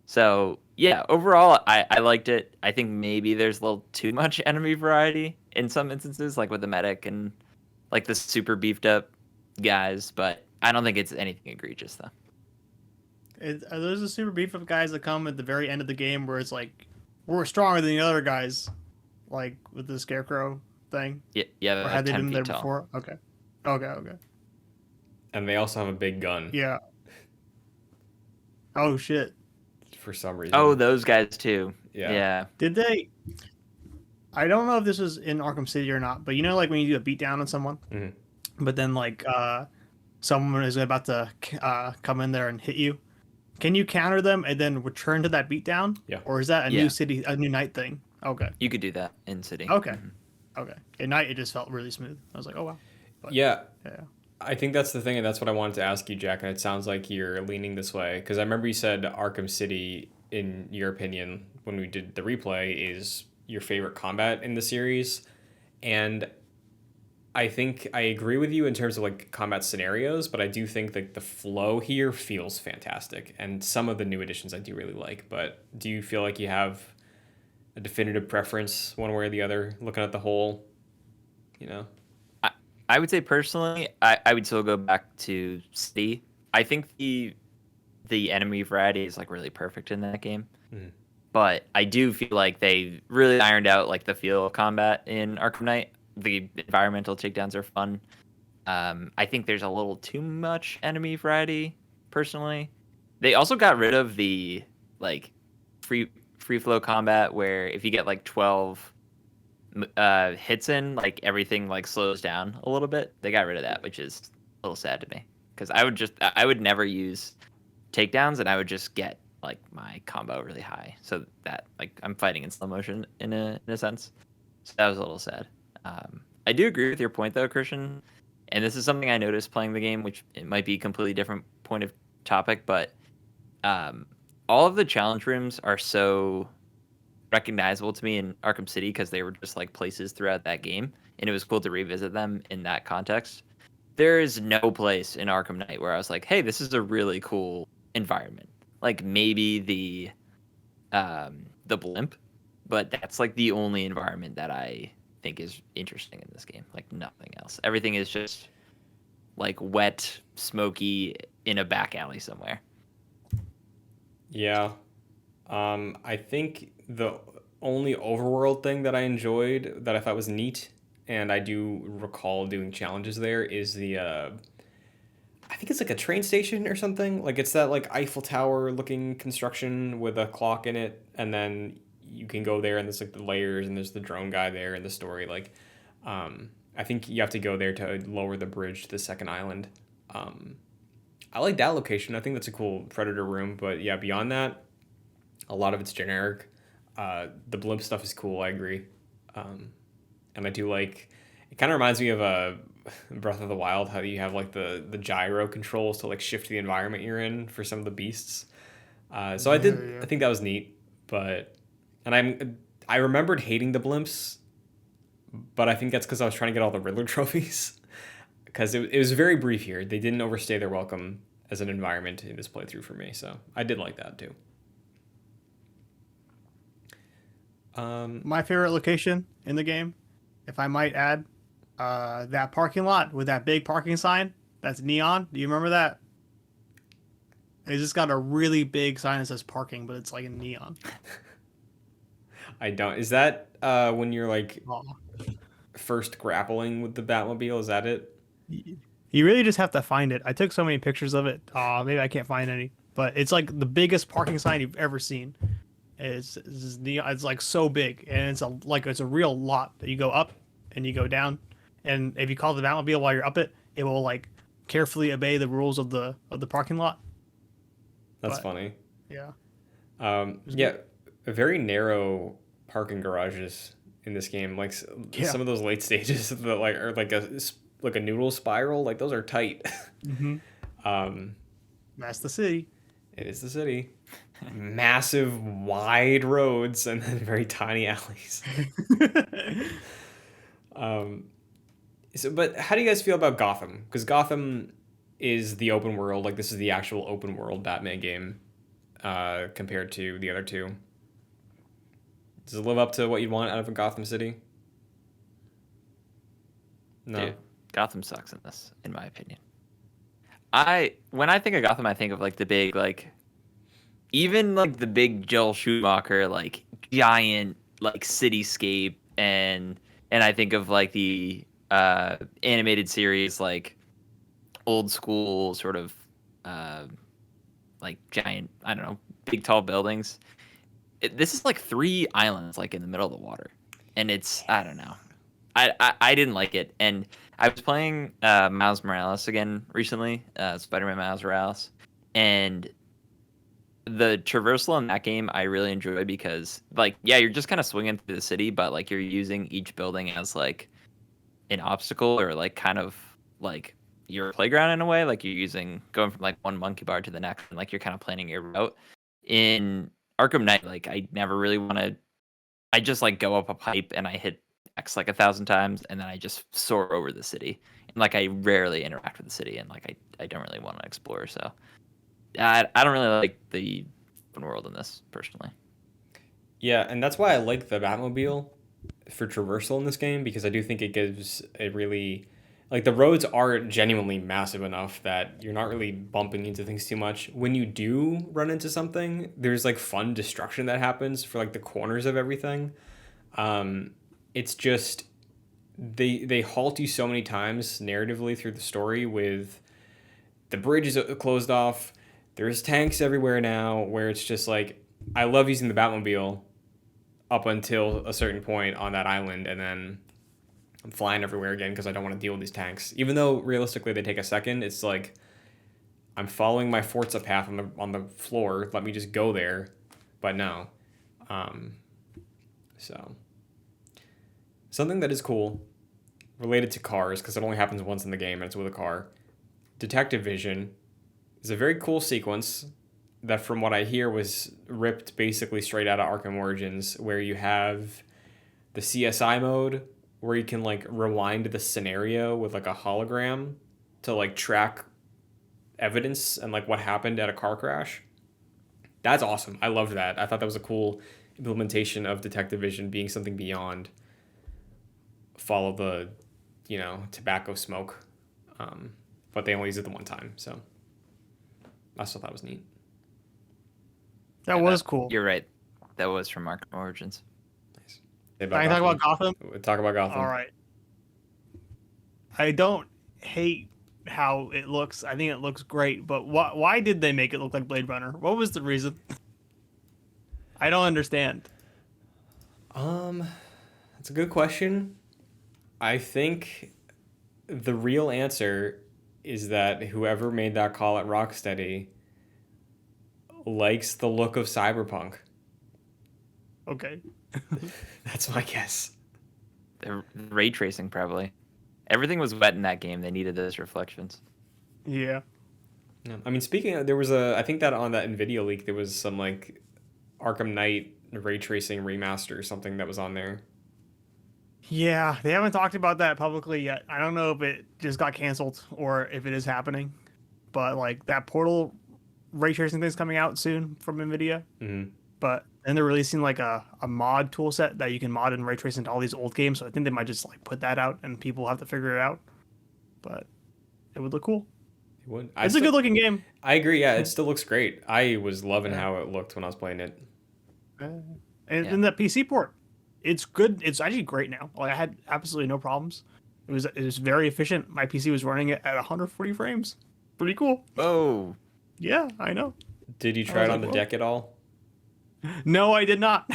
So yeah, overall, I liked it. I think maybe there's a little too much enemy variety in some instances, like with the medic and like the super beefed up guys, but I don't think it's anything egregious though. Are those the super beef up guys that come at the very end of the game where it's like we're stronger than the other guys, like with the scarecrow thing? Yeah. Or had they 10 been there feet tall. before? Okay. And they also have a big gun. Yeah. Oh shit! For some reason. Oh, those guys too. Yeah. Yeah. Did they? I don't know if this was in Arkham City or not, but you know, like when you do a beatdown on someone, but then like someone is about to come in there and hit you. Can you counter them and then return to that beatdown? Yeah. Or is that a new night thing? Okay. You could do that in City. Okay. Okay. At night, it just felt really smooth. I was like, oh wow. But, yeah. Yeah. I think that's the thing, and that's what I wanted to ask you, Jack, and it sounds like you're leaning this way, because I remember you said Arkham City, in your opinion, when we did the replay, is your favorite combat in the series, and I think I agree with you in terms of like combat scenarios, but I do think that the flow here feels fantastic, and some of the new additions I do really like, but do you feel like you have a definitive preference one way or the other, looking at the whole, you know? I would say personally, I would still go back to City. I think the enemy variety is like really perfect in that game. But I do feel like they really ironed out like the feel of combat in Arkham Knight. The environmental takedowns are fun. I think there's a little too much enemy variety personally. They also got rid of the like free flow combat where if you get like 12 hits in, like everything like slows down a little bit. They got rid of that, which is a little sad to me because I would never use takedowns, and I would just get like my combo really high, so that like I'm fighting in slow motion in a sense. So that was a little sad. I do agree with your point though, Christian, and this is something I noticed playing the game, which it might be a completely different point of topic, but all of the challenge rooms are so recognizable to me in Arkham City because they were just like places throughout that game, and it was cool to revisit them in that context. There is no place in Arkham Knight where I was like, hey, this is a really cool environment. Like maybe the blimp, but that's like the only environment that I think is interesting in this game. Like nothing else. Everything is just like wet, smoky in a back alley somewhere. Yeah. I think the only overworld thing that I enjoyed that I thought was neat, and I do recall doing challenges there, is the I think it's like a train station or something. Like it's that like Eiffel Tower looking construction with a clock in it, and then you can go there and there's like the layers and there's the drone guy there in the story. Like I think you have to go there to lower the bridge to the second island. I like that location. I think that's a cool Predator room, but yeah, beyond that, a lot of it's generic. The blimp stuff is cool, I agree. And I do like, it kind of reminds me of Breath of the Wild, how you have like the gyro controls to like shift the environment you're in for some of the beasts. So I think that was neat, but And I remembered hating the blimps, but I think that's because I was trying to get all the Riddler trophies. Because it was very brief here. They didn't overstay their welcome as an environment in this playthrough for me, so I did like that too. My favorite location in the game, if I might add, that parking lot with that big parking sign that's neon. Do you remember that? It's just got a really big sign that says parking, but it's like in neon. I don't. Is that when you're like Oh. first grappling with the Batmobile? Is that it? You really just have to find it. I took so many pictures of it. Maybe I can't find any, but it's like the biggest parking sign you've ever seen. It's like so big, and it's a real lot that you go up and you go down, and if you call the Batmobile while you're up it, it will like carefully obey the rules of the parking lot. That's funny. Yeah. Yeah, very narrow parking garages in this game. Like some of those late stages that like are like a noodle spiral. Like those are tight. Mm-hmm. That's the city. It is the city. Massive, wide roads and then very tiny alleys. But how do you guys feel about Gotham? Because Gotham is the open world. Like this is the actual open world Batman game compared to the other two. Does it live up to what you'd want out of a Gotham City? No. Dude, Gotham sucks in this, in my opinion. When I think of Gotham, I think of like the big even like the big Joel Schumacher like giant like cityscape, and I think of like the animated series like old school sort of like giant, I don't know, big tall buildings. This is like 3 islands like in the middle of the water, and it's, I don't know. I didn't like it, and I was playing Miles Morales again recently, Spider-Man Miles Morales, and the traversal in that game I really enjoyed because, like, yeah, you're just kind of swinging through the city, but like you're using each building as like an obstacle or like kind of like your playground in a way. Like you're going from like one monkey bar to the next, and like you're kind of planning your route. In Arkham Knight, like I never really want to. I just like go up a pipe and I hit X like 1,000 times, and then I just soar over the city. And like I rarely interact with the city, and like I don't really want to explore. So I don't really like the open world in this personally. Yeah, and that's why I like the Batmobile for traversal in this game, because I do think it gives a really, like, the roads are genuinely massive enough that you're not really bumping into things too much. When you do run into something, there's like fun destruction that happens for like the corners of everything. It's just they halt you so many times narratively through the story with the bridge is closed off. There's tanks everywhere now, where it's just like, I love using the Batmobile up until a certain point on that island, and then I'm flying everywhere again because I don't want to deal with these tanks. Even though realistically they take a second, it's like I'm following my Forza path on the floor. Let me just go there, but no. So something that is cool related to cars, because it only happens once in the game and it's with a car. Detective Vision is a very cool sequence that, from what I hear, was ripped basically straight out of Arkham Origins, where you have the CSI mode where you can like rewind the scenario with like a hologram to like track evidence and like what happened at a car crash. That's awesome. I loved that. I thought that was a cool implementation of Detective Vision being something beyond follow the, tobacco smoke. But they only use it the one time, so I still thought it was neat. That was cool. You're right. That was from Arkham Origins. Nice. Can I talk about Gotham? We'll talk about Gotham. All right. I don't hate how it looks. I think it looks great, but why did they make it look like Blade Runner? What was the reason? I don't understand. That's a good question. I think the real answer is that whoever made that call at Rocksteady likes the look of Cyberpunk. Okay. That's my guess. The ray tracing, probably. Everything was wet in that game. They needed those reflections. Yeah. Yeah. I mean, speaking of, there was I think that on that NVIDIA leak, there was some like Arkham Knight ray tracing remaster or something that was on there. Yeah, they haven't talked about that publicly yet. I don't know if it just got canceled or if it is happening. But like that Portal ray tracing thing's coming out soon from Nvidia. Mm-hmm. But then they're releasing like a mod tool set that you can mod and ray trace into all these old games. So I think they might just like put that out and people have to figure it out. But it would look cool. It would. It's a good looking game. I agree. Yeah, it still looks great. I was loving how it looked when I was playing it. And then that PC port, it's good. It's actually great now. Like I had absolutely no problems. It was very efficient. My PC was running it at 140 frames. Pretty cool. Oh, Yeah, I know. Did you try it on the deck at all? No, I did not.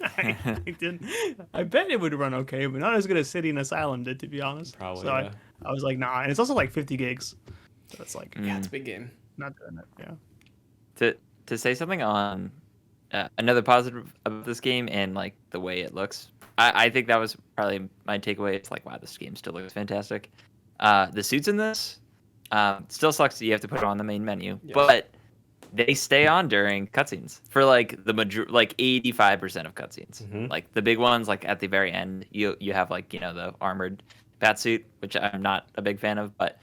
I didn't. I bet it would run okay, but not as good as City and Asylum did, to be honest. Probably, So yeah. I was like, nah. And it's also like 50 gigs. So it's like, Yeah, it's a big game. not doing it. Yeah. to say something on another positive of this game and like the way it looks. I think that was probably my takeaway. It's like, wow, this game still looks fantastic. The suits in this still sucks that you have to put it on the main menu, Yes. but they stay on during cutscenes for like the 85% of cutscenes. Mhm. Like the big ones, like at the very end, you have like the armored bat suit, which I'm not a big fan of, but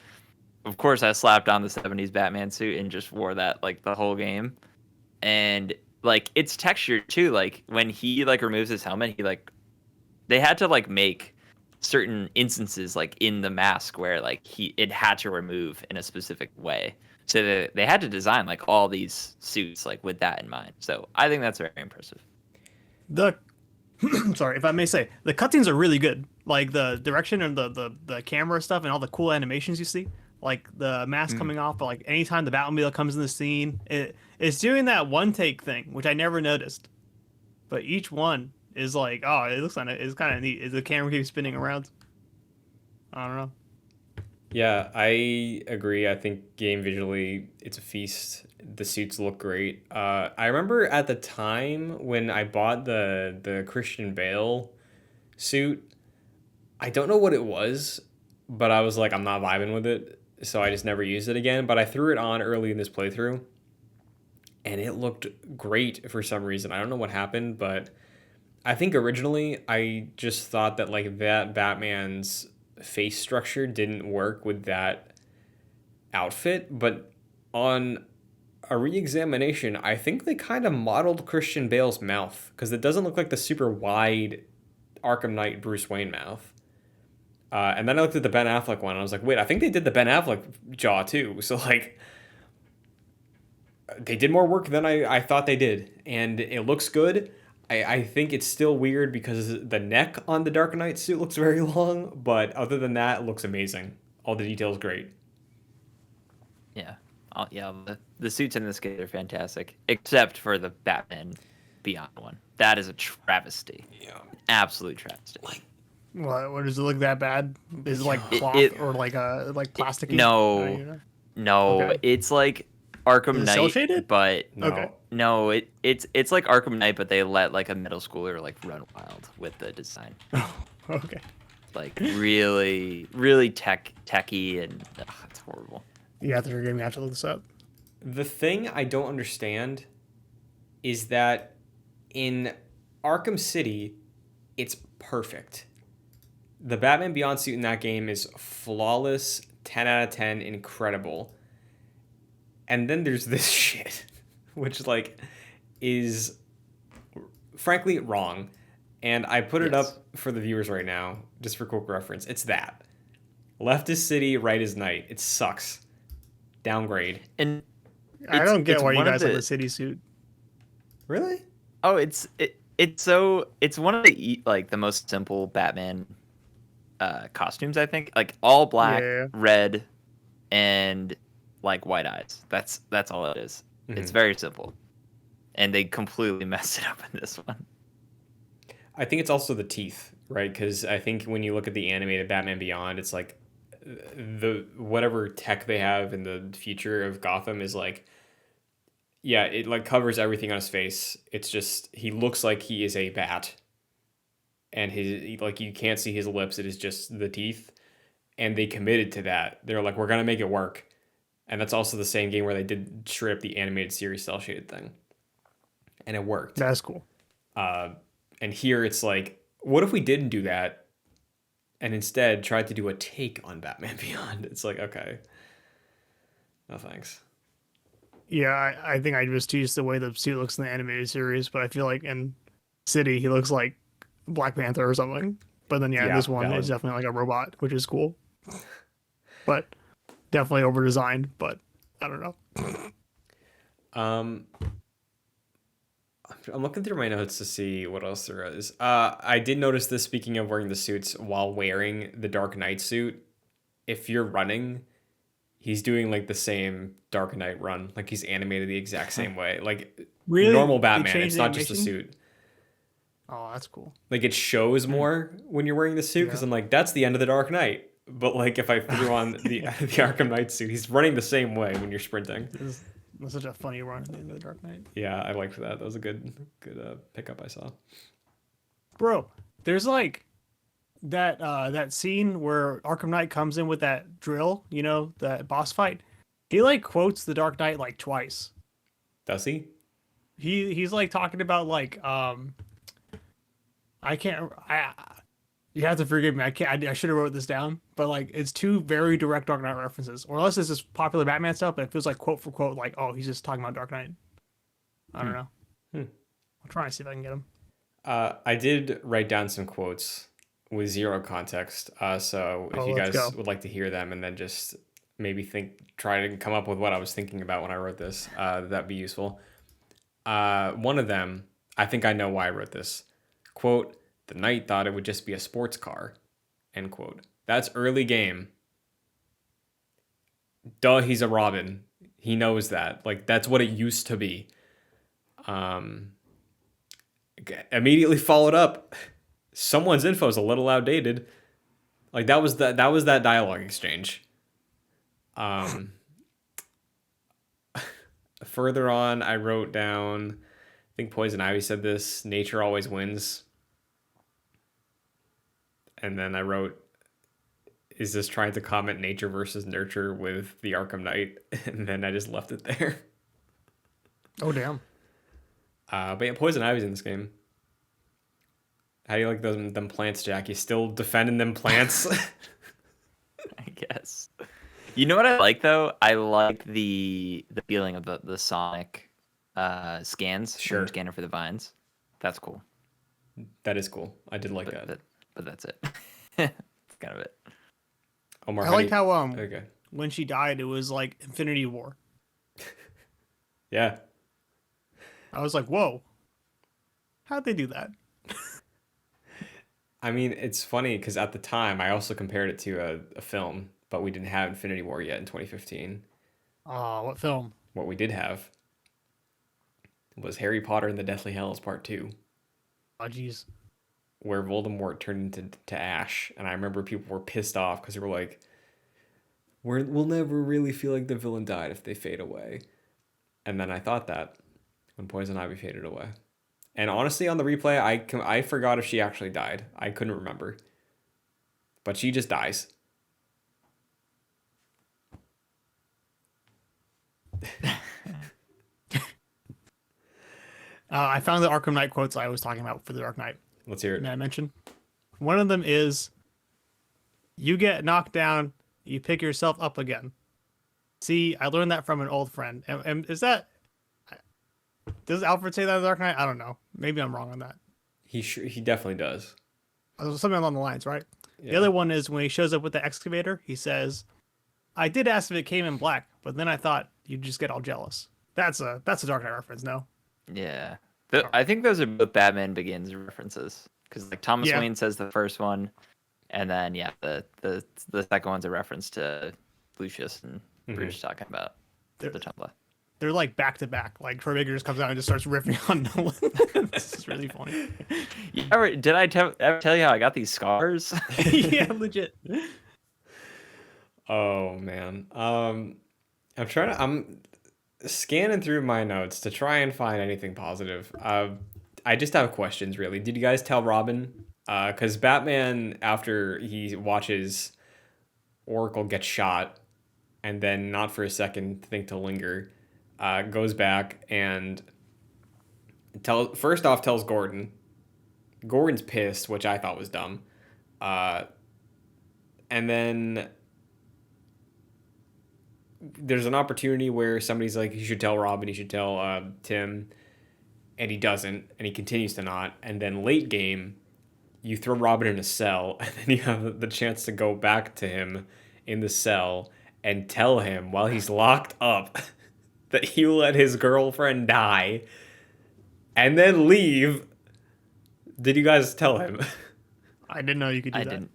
of course I slapped on the 70s Batman suit and just wore that like the whole game. And like it's textured too. Like when he like removes his helmet, they had to like make certain instances like in the mask where like it had to remove in a specific way. So they had to design like all these suits like with that in mind. So I think that's very impressive. The sorry, if I may say, the cutscenes are really good. Like the direction and the camera stuff and all the cool animations you see. Like the mask coming off, but like anytime the Batmobile comes in the scene, it's doing that one take thing, which I never noticed. But each one is like, oh, it looks it's kind of neat. The camera keeps spinning around. I don't know. Yeah, I agree. I think game visually, it's a feast. The suits look great. I remember at the time when I bought the Christian Bale suit, I don't know what it was, but I was like, I'm not vibing with it, so I just never used it again. But I threw it on early in this playthrough, and it looked great for some reason. I don't know what happened, but I think originally I just thought that like that Batman's face structure didn't work with that outfit, but on a re-examination, I think they kind of modeled Christian Bale's mouth because it doesn't look like the super wide Arkham Knight Bruce Wayne mouth. And then I looked at the Ben Affleck one and I was like, wait, I think they did the Ben Affleck jaw too. So like they did more work than I thought they did, and it looks good. I think it's still weird because the neck on the Dark Knight suit looks very long, but other than that, it looks amazing. All the details great. Yeah. The suits in this game are fantastic, except for the Batman Beyond one. That is a travesty. Yeah. Absolute travesty. What does it look that bad? Is it like cloth or like plastic? No, Okay. it's like Arkham Is it Knight, cell-shaded? but No. Okay. no, it's like Arkham Knight, but they let like a middle schooler like run wild with the design. Okay. Like really techy, and it's horrible. Yeah, after your game, you have to look this up. The thing I don't understand is that in Arkham City, it's perfect. The Batman Beyond suit in that game is flawless, 10 out of 10, incredible. And then there's this shit, which like is frankly wrong. And I put it up for the viewers right now, just for quick reference. It's that. Left is city, right is night. It sucks. Downgrade. And I don't get it's why you one of guys have the- the city suit. Really? Oh, it's one of the like the most simple Batman costumes, I think. Like all black, Yeah. red, and like white eyes. That's all it is. It's very simple. And they completely messed it up in this one. I think it's also the teeth, right? Because I think when you look at the animated Batman Beyond, it's like the whatever tech they have in the future of Gotham is like, yeah, it like covers everything on his face. It's just he looks like he is a bat, and like you can't see his lips. It is just the teeth, and they committed to that. They're like, we're gonna make it work, and that's also the same game where they did straight up the animated series cell shaded thing. and it worked. That's cool. And here it's like, what if we didn't do that and instead tried to do a take on Batman Beyond? It's like, okay, no thanks. Yeah, I think I just used the way the suit looks in the animated series, but I feel like in City he looks like Black Panther or something. But then Yeah, this one valid. is definitely like a robot, which is cool. But definitely over designed, but I don't know. I'm looking through my notes to see what else there is. I did notice this, speaking of wearing the suits, while wearing the Dark Knight suit, if you're running, he's doing like the same Dark Knight run. Like he's animated the exact same way. Like Really? normal They Batman, changed it's the not just the animation? suit. Oh, that's cool. Like it shows more when you're wearing the suit because Yeah. I'm like, that's the end of the Dark Knight. But like if I threw on the Arkham Knight suit, he's running the same way when you're sprinting. That's such a funny run at the end of the Dark Knight. Yeah, I liked that. That was a good pickup I saw. Bro, there's like that scene where Arkham Knight comes in with that drill, you know, that boss fight. He like quotes the Dark Knight like twice. Does he? He's like talking about like you have to forgive me. I should have wrote this down, but like it's two very direct Dark Knight references. Or unless it's just popular Batman stuff, but it feels like quote for quote like, oh, he's just talking about Dark Knight. I don't know. I'll try and see if I can get him. I did write down some quotes with zero context. So if you let's guys go. would like to hear them and then just maybe try to come up with what I was thinking about when I wrote this, that'd be useful. One of them, I think I know why I wrote this. Quote, "The Knight thought it would just be a sports car." End quote. That's early game. Duh, he's a Robin. He knows that. Like, that's what it used to be. Immediately followed up, someone's info is a little outdated. Like that was that dialogue exchange. Further on, I wrote down, I think Poison Ivy said this, nature always wins. And then I wrote, is this trying to comment nature versus nurture with the Arkham Knight? And then I just left it there. Oh damn. But yeah, Poison Ivy's in this game. How do you like them plants, Jack? You still defending them plants? I guess. You know what I like though? I like the feeling of the Sonic scans. when Sure. you're scanning for the vines. That's cool. That is cool. I did like that. But that's it. That's kind of it. Omar, I liked how okay. when she died it was like Infinity War. Yeah. I was like, whoa. How'd they do that? I mean, it's funny because at the time I also compared it to a film, but we didn't have Infinity War yet in 2015. Oh, what film? What we did have was Harry Potter and the Deathly Hallows Part 2, Oh jeez. where Voldemort turned into Ash. And I remember people were pissed off because they were like, we'll never really feel like the villain died if they fade away. And then I thought that when Poison Ivy faded away. And honestly, on the replay, I forgot if she actually died. I couldn't remember. But she just dies. I found the Arkham Knight quotes I was talking about for the Dark Knight. Let's hear May it. I mention? One of them is, "You get knocked down, you pick yourself up again." See, I learned that from an old friend. And is that... Does Alfred say that in the Dark Knight? I don't know. Maybe I'm wrong on that. He definitely does. Something along the lines, right? Yeah. The other one is when he shows up with the excavator, he says, "I did ask if it came in black, but then I thought you'd just get all jealous." That's a Dark Knight reference, no? Yeah. I think those are both Batman Begins references. Because like Thomas Yeah. Wayne says the first one, and then yeah, the second one's a reference to Lucius and Bruce talking about the Tumblr. They're like back to back. Like Troy Baker just comes out and just starts riffing on Nolan. This is really funny. Did I ever tell you how I got these scars? Yeah, legit. Oh man. I'm scanning through my notes to try and find anything positive. I just have questions really. Did you guys tell Robin? Because Batman, after he watches Oracle get shot, and then not for a second think to linger, goes back and First off, tells Gordon. Gordon's pissed, which I thought was dumb. And then there's an opportunity where somebody's like, you should tell Robin, you should tell Tim, and he doesn't, and he continues to not. And then late game, you throw Robin in a cell, and then you have the chance to go back to him in the cell and tell him while he's locked up that he let his girlfriend die, and then leave. Did you guys tell him? I didn't know you could do I that. didn't.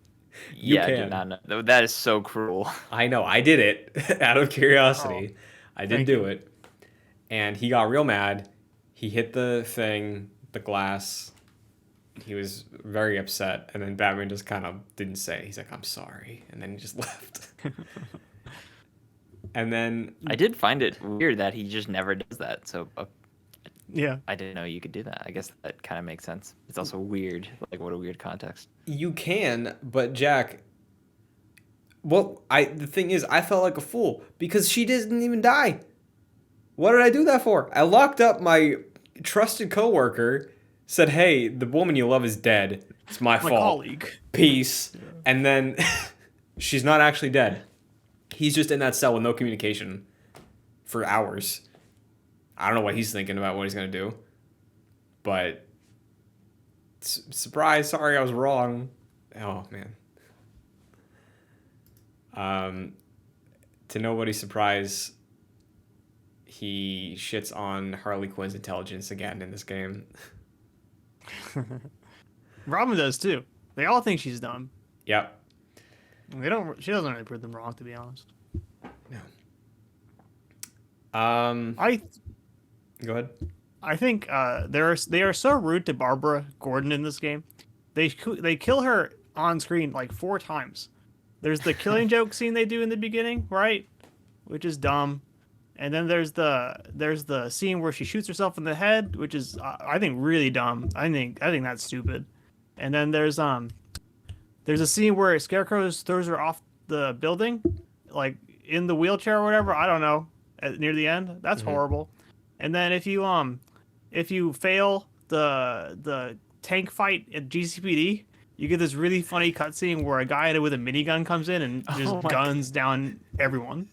You I can. did not know. That is so cruel. I know, I did it out of curiosity. I did thank do you. it. And he got real mad. He hit the thing, the glass. He was very upset. And then Batman just kind of didn't say. He's like, I'm sorry. And then he just left. And then, I did find it weird that he just never does that. So Yeah. I didn't know you could do that. I guess that kind of makes sense. It's also weird. Like, what a weird context. you can, but Jack, the thing is, I felt like a fool because she didn't even die. What did I do that for? I locked up my trusted coworker, said, hey, the woman you love is dead. It's my My fault. colleague. Peace. And then she's not actually dead. He's just in that cell with no communication for hours. I don't know what he's thinking about what he's going to do. But surprise, sorry, I was wrong. Oh, man. To nobody's surprise, he shits on Harley Quinn's intelligence again in this game. Robin does too. They all think she's dumb. Yep. They don't. She doesn't really prove them wrong, to be honest. I go ahead. I think they are so rude to Barbara Gordon in this game. They kill her on screen like 4 times. There's the killing joke scene they do in the beginning, right? Which is dumb. And then there's the scene where she shoots herself in the head, which is I think really dumb. I think that's stupid. And then there's a scene where Scarecrow throws her off the building, like in the wheelchair or whatever. I don't know. Near the end, that's horrible. And then if you fail the tank fight at GCPD, you get this really funny cutscene where a guy with a minigun comes in and just guns down everyone.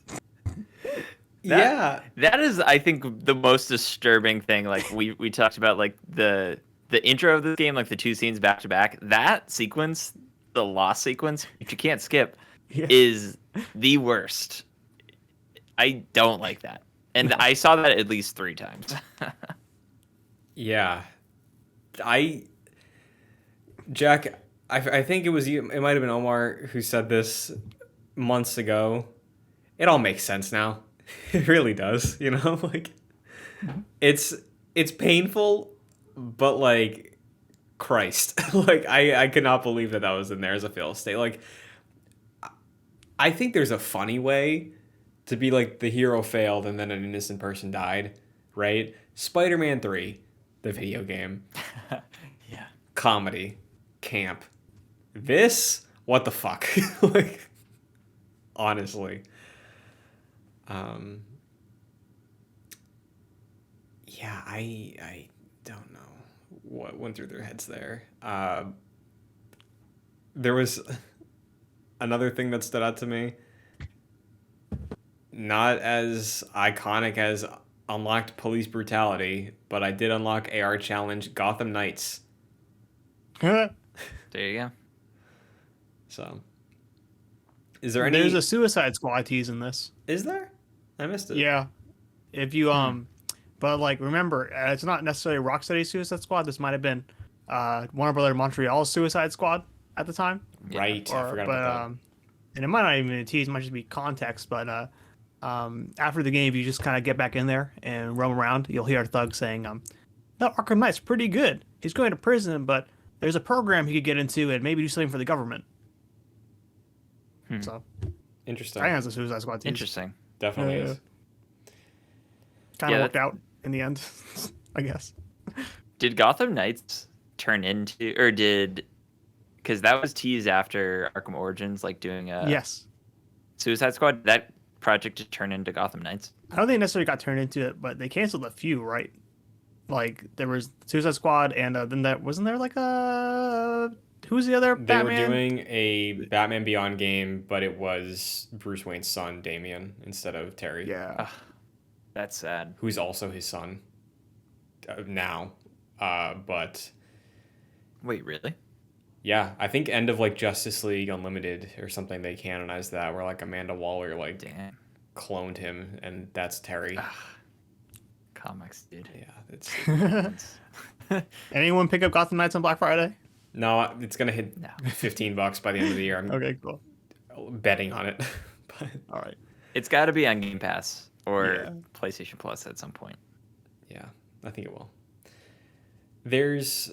Yeah. That is, I think, the most disturbing thing. Like we talked about, like the intro of this game, like the 2 scenes back to back. That sequence, the lost sequence, which you can't skip, is the worst. I don't like that, and I saw that at least 3 times. Yeah. Jack, I think it was you. It might have been Omar who said this months ago. It all makes sense now. It really does, you know? Like, it's painful, but like, Christ. Like, I cannot believe that was in there as a fail state. Like, I think there's a funny way to be like, the hero failed and then an innocent person died, right? Spider-Man 3, the video game. Yeah. Comedy. Camp. This? What the fuck? Like, honestly. Yeah, I don't know what went through their heads there. There was another thing that stood out to me. Not as iconic as unlocked police brutality, but I did unlock AR challenge Gotham Knights. There you go. So, is there any? There's a Suicide Squad tease in this. Is there? I missed it. Yeah. If you but like remember, it's not necessarily Rocksteady Suicide Squad. This might have been Warner Brother Montreal's Suicide Squad at the time. Right. I forgot about that. And it might not even be a tease, it might just be context, but after the game, if you just kind of get back in there and roam around, you'll hear a thug saying, "No, Arkham Knight's pretty good. He's going to prison, but there's a program he could get into and maybe do something for the government." So, Interesting. I think that's a Suicide Squad tease. Interesting. Definitely Yeah. is. Kind of Yeah, worked out in the end, I guess. Did Gotham Knights turn into, or because that was teased after Arkham Origins, like doing a Yes. Suicide Squad? That project to turn into Gotham Knights? I don't think it necessarily got turned into it, but they canceled a few, right? Like there was Suicide Squad, and then that wasn't there like a who's the other They Batman? were doing a Batman Beyond game, but it was Bruce Wayne's son, Damian, instead of Terry, Yeah. That's sad. who's also his son now. But Wait, really? yeah, I think end of like Justice League Unlimited or something, they canonized that, where like Amanda Waller like Damn. cloned him, and that's Terry. Comics, dude. Yeah, it's Anyone pick up Gotham Knights on Black Friday? no, it's gonna hit No. $15 by the end of the year. I'm Okay, cool. betting on it. But All right. It's got to be on Game Pass or Yeah. PlayStation Plus at some point. yeah, I think it will. There's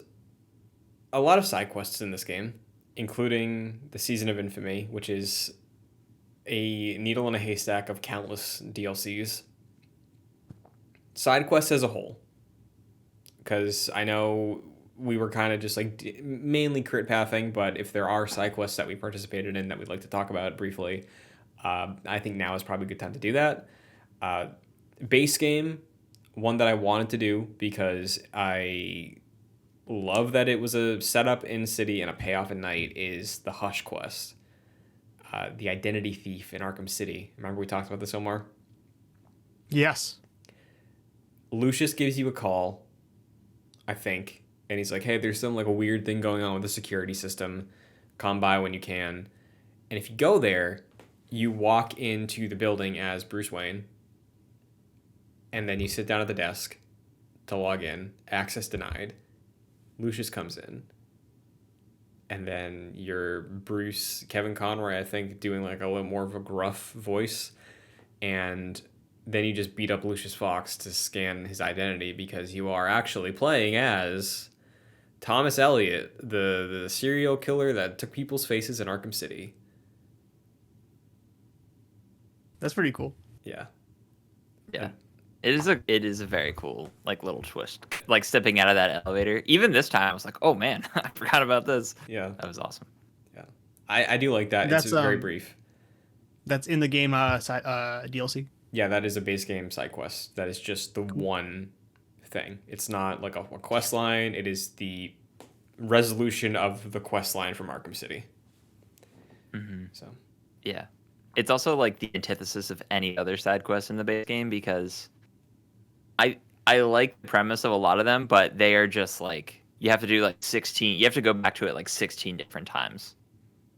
a lot of side quests in this game, including the Season of Infamy, which is a needle in a haystack of countless DLCs. Side quests as a whole, because I know we were kind of just like mainly crit pathing, but if there are side quests that we participated in that we'd like to talk about briefly, I think now is probably a good time to do that. Base game, one that I wanted to do because I love that it was a setup in city and a payoff at night, is the Hush quest, the identity thief in Arkham City. Remember we talked about this, Omar? Yes. Lucius gives you a call, I think, and he's like, hey, there's some like a weird thing going on with the security system. Come by when you can. And if you go there, you walk into the building as Bruce Wayne, and then you sit down at the desk to log in. Access denied. Lucius comes in, and then you're Bruce, Kevin Conroy, I think, doing like a little more of a gruff voice, and then you just beat up Lucius Fox to scan his identity because you are actually playing as Thomas Elliot, the serial killer that took people's faces in Arkham City. That's pretty cool. Yeah. Yeah. It is a very cool like little twist. Like stepping out of that elevator. Even this time I was like, "Oh man, I forgot about this." Yeah. That was awesome. Yeah. I do like that. That's, It's very brief. That's in the game DLC. Yeah, that is a base game side quest. That is just the one thing. It's not like a quest line. It is the resolution of the quest line from Arkham City. Mm-hmm. So Yeah. It's also like the antithesis of any other side quest in the base game because I like the premise of a lot of them, but they are just like you have to do like 16. You have to go back to it like 16 different times.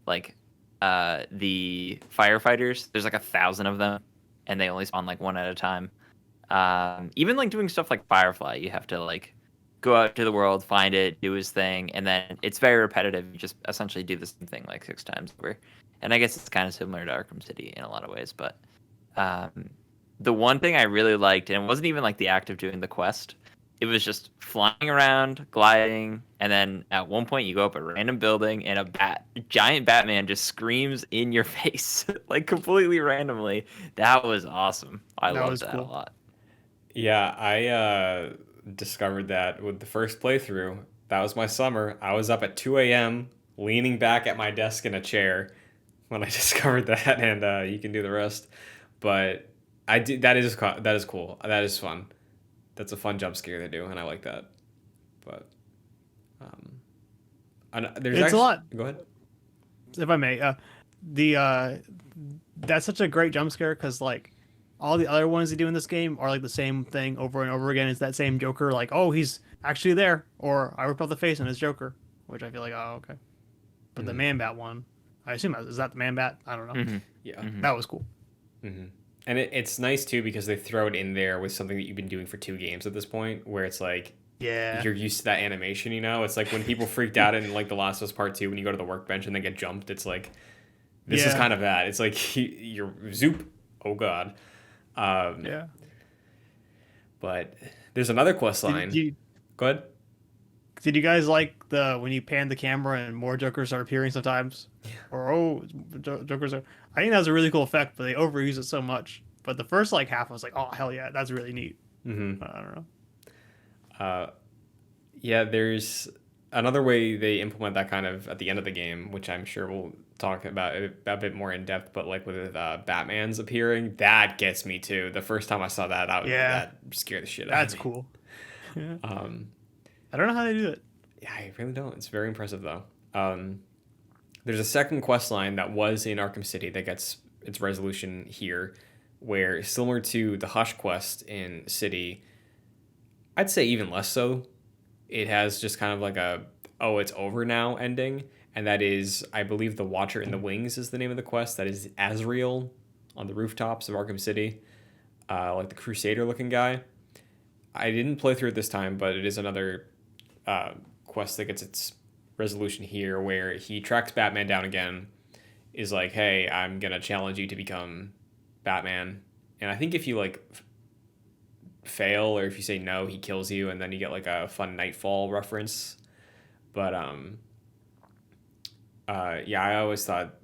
Like the firefighters, there's like 1,000 of them, and they only spawn like one at a time. Even like doing stuff like Firefly, you have to like go out to the world, find it, do his thing, and then it's very repetitive. You just essentially do the same thing like 6 times over. And I guess it's kind of similar to Arkham City in a lot of ways, but the one thing I really liked, and it wasn't even like the act of doing the quest, it was just flying around, gliding, and then at one point you go up a random building and a giant Batman just screams in your face, like completely randomly. That was awesome. I loved that a lot. yeah, I discovered that with the first playthrough. That was my summer. I was up at 2 a.m. leaning back at my desk in a chair when I discovered that, and you can do the rest. But I did. That is cool. That is fun. That's a fun jump scare they do, and I like that. But there's a lot. Go ahead. If I may, that's such a great jump scare because like all the other ones they do in this game are like the same thing over and over again. It's that same Joker, like, oh, he's actually there, or I ripped off the face and it's Joker, which I feel like, oh, okay. But the Man Bat one, I assume is that the Man Bat? I don't know. Mm-hmm. Yeah. Mm-hmm. That was cool. Mm-hmm. And it's nice too because they throw it in there with something that you've been doing for 2 games at this point, where it's like Yeah. you're used to that animation. You know, it's like when people freaked out in like The Last of Us Part 2 when you go to the workbench and then get jumped. It's like this is kind of that. It's like you're zoop. Oh god. Yeah. But there's another quest line. Go ahead. Did you guys like when you pan the camera and more Jokers are appearing sometimes? Yeah. Or Jokers are. I think that was a really cool effect, but they overuse it so much. But the first like half, I was like, oh hell yeah, that's really neat. Mm-hmm. I don't know. Yeah, there's another way they implement that kind of at the end of the game, which I'm sure we'll talk about a bit more in depth. But like with Batman's appearing, that gets me too. The first time I saw that, that scared the shit out of me. That's cool. I don't know how they do it. Yeah, I really don't. It's very impressive though. There's a second quest line that was in Arkham City that gets its resolution here, where similar to the Hush quest in City, I'd say even less so. It has just kind of like a oh it's over now ending, and that is I believe the Watcher in the Wings is the name of the quest. That is Azrael on the rooftops of Arkham City, like the Crusader looking guy. I didn't play through it this time, but it is another quest that gets its resolution here, where he tracks Batman down again, is like, "Hey, I'm gonna challenge you to become Batman," and I think if you like fail or if you say no, he kills you, and then you get like a fun Nightfall reference. But yeah, I always thought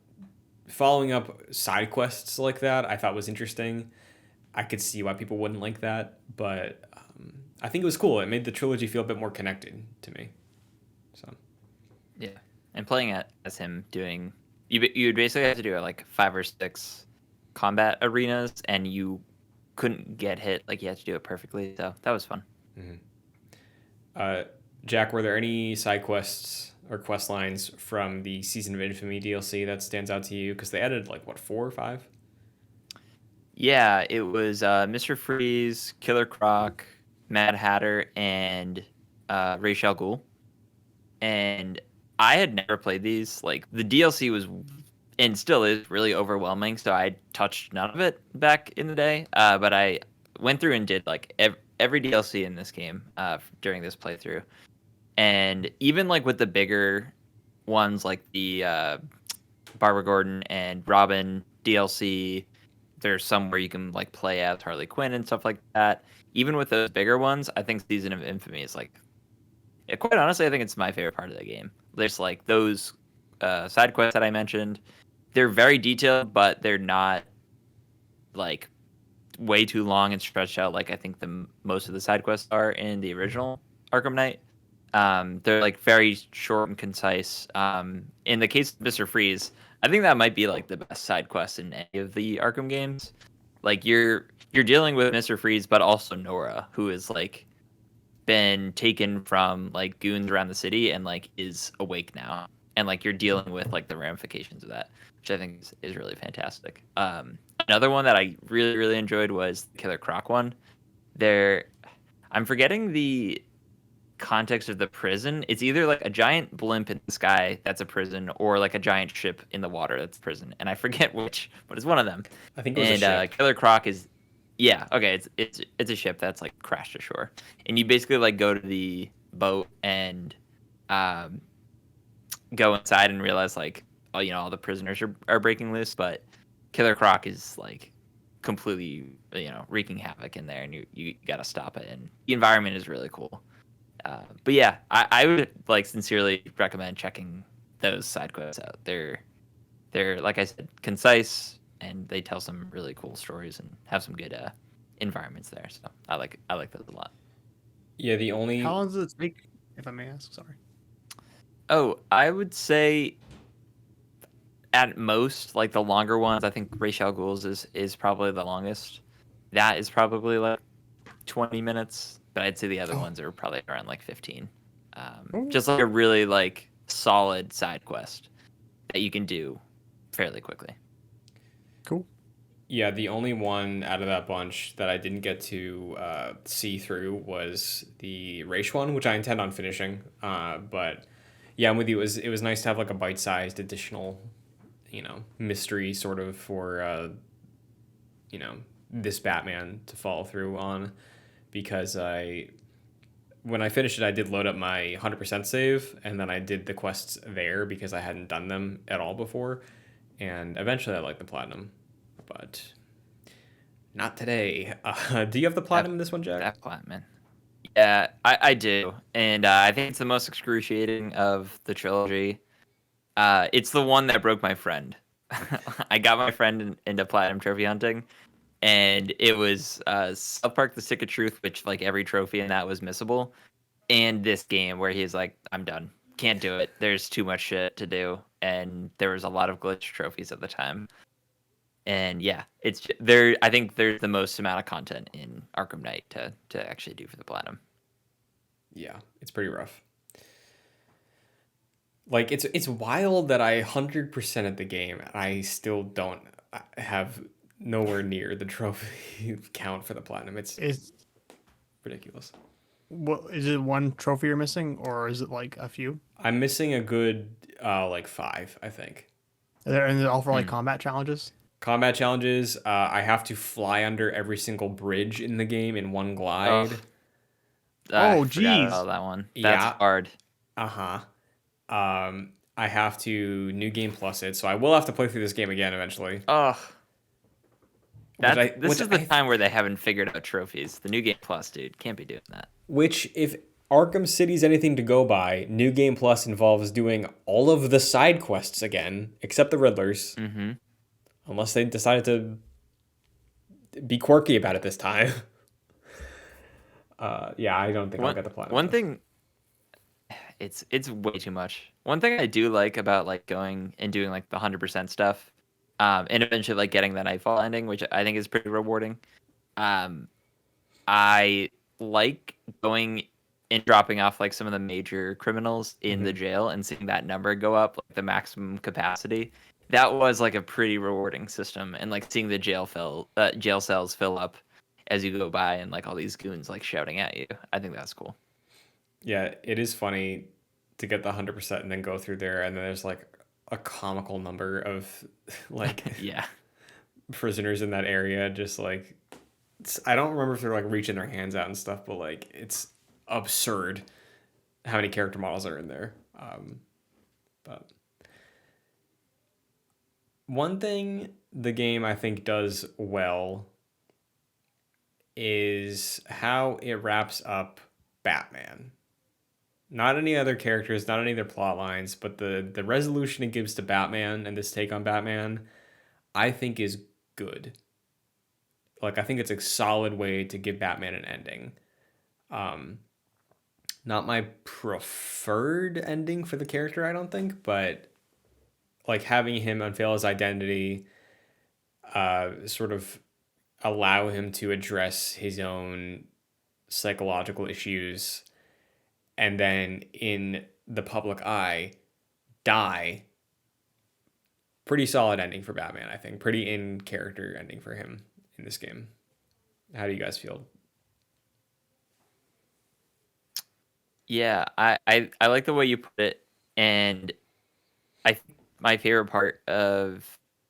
following up side quests like that I thought was interesting. I could see why people wouldn't like that, but I think it was cool. It made the trilogy feel a bit more connected to me. So Yeah, and playing it as him doing, you would basically have to do like 5 or 6 combat arenas, and you couldn't get hit. Like you had to do it perfectly. So that was fun. Jack, were there any side quests or quest lines from the Season of Infamy DLC that stands out to you? Because they added like what 4 or 5? Yeah, it was Mr. Freeze, Killer Croc, Mad Hatter, and Ra's al Ghul. And I had never played these. Like the DLC was and still is really overwhelming, so I touched none of it back in the day. But I went through and did like every DLC in this game during this playthrough, and even like with the bigger ones like the Barbara Gordon and Robin DLC, there's some where you can like play as Harley Quinn and stuff like that. Even with those bigger ones, I think Season of Infamy is like, yeah, quite honestly, I think it's my favorite part of the game. There's like those side quests that I mentioned. They're very detailed, but they're not like way too long and stretched out like I think most of the side quests are in the original Arkham Knight. They're like very short and concise. In the case of Mr. Freeze, I think that might be like the best side quest in any of the Arkham games. Like you're dealing with Mr. Freeze, but also Nora, who is like been taken from like goons around the city and like is awake now, and like you're dealing with like the ramifications of that, which I think is really fantastic. Another one that I really enjoyed was the Killer Croc one. I'm forgetting the context of the prison. It's either like a giant blimp in the sky that's a prison, or like a giant ship in the water that's a prison, and I forget which, but it's one of them. I think it was a ship. Killer Croc is, yeah, okay, it's a ship that's like crashed ashore, and you basically like go to the boat and go inside and realize like, oh, all the prisoners are breaking loose, but Killer Croc is like completely wreaking havoc in there, and you got to stop it, and the environment is really cool. But yeah, I would like sincerely recommend checking those side quests out. They're like I said, concise, and they tell some really cool stories and have some good environments there. So I like those a lot. Yeah, the only How long does it take, if I may ask? Sorry. Oh, I would say at most, like the longer ones, I think Ra's al Ghul's is probably the longest. That is probably like 20 minutes, but I'd say the other ones are probably around like 15. Just like a really like solid side quest that you can do fairly quickly. Cool. Yeah, the only one out of that bunch that I didn't get to see through was the race one, which I intend on finishing. But yeah, I'm with you. It was nice to have like a bite-sized additional, mystery sort of for, this Batman to follow through on, because when I finished it, I did load up my 100% save, and then I did the quests there because I hadn't done them at all before, and eventually I liked the platinum. But not today. Do you have the platinum in this one, Jack? That platinum. Yeah, I do, and I think it's the most excruciating of the trilogy. It's the one that broke my friend. I got my friend into platinum trophy hunting, and it was South Park: The Stick of Truth, which like every trophy in that was missable, and this game where he's like, "I'm done, can't do it. There's too much shit to do," and there was a lot of glitch trophies at the time. And yeah, it's there. I think there's the most amount of content in Arkham Knight to actually do for the platinum. Yeah, it's pretty rough. Like it's wild that I 100% at the game and I still don't have nowhere near the trophy count for the platinum. It's Is ridiculous. what is it? One trophy you're missing, or is it like a few? I'm missing a good like 5, I think. And they're all for like combat challenges. Combat challenges. I have to fly under every single bridge in the game in one glide. Oh, Oh, I forgot geez. about that one. That's Yeah. hard. Uh-huh. I have to new game plus it, so I will have to play through this game again eventually. Oh, this Which is the I time where they haven't figured out trophies. The new game plus, dude, can't be doing that. Which, if Arkham City's anything to go by, New Game Plus involves doing all of the side quests again, except the Riddlers. Mm-hmm. Unless they decided to be quirky about it this time. Yeah, I don't think I'll get the platinum. One thing, it's way too much. One thing I do like about like going and doing like the 100% stuff, and eventually like getting the Nightfall ending, which I think is pretty rewarding. I like going and dropping off like some of the major criminals in the jail and seeing that number go up, like the maximum capacity. That was like a pretty rewarding system, and like seeing the jail cells fill up as you go by, and like all these goons like shouting at you. I think that's cool. Yeah, it is funny to get the 100% and then go through there, and then there's like a comical number of like Yeah. prisoners in that area. Just like I don't remember if they're like reaching their hands out and stuff, but like it's absurd how many character models are in there. But one thing the game I think does well is how it wraps up Batman. Not any other characters, not any other plot lines, but the resolution it gives to Batman and this take on Batman, I think is good. Like I think it's a solid way to give Batman an ending. Not my preferred ending for the character, I don't think, but like having him unveil his identity, sort of allow him to address his own psychological issues, and then in the public eye, die. Pretty solid ending for Batman, I think. Pretty in character ending for him in this game. How do you guys feel? Yeah, I like the way you put it, and my favorite part of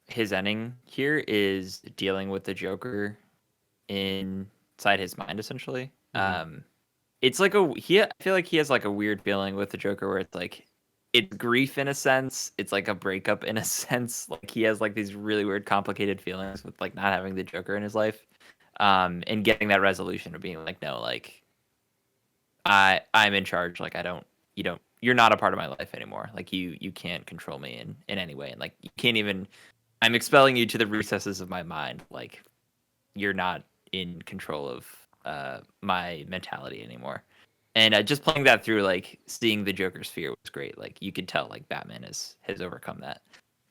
his ending here is dealing with the Joker inside his mind, essentially. It's like I feel like he has like a weird feeling with the Joker where it's like it's grief in a sense, it's like a breakup in a sense. Like he has like these really weird, complicated feelings with like not having the Joker in his life, and getting that resolution of being like, no, like I'm in charge. Like you're not a part of my life anymore. Like you can't control me in any way, and like you can't even. I'm expelling you to the recesses of my mind. Like you're not in control of my mentality anymore. And just playing that through, like seeing the Joker's fear was great. Like you could tell, like Batman has overcome that.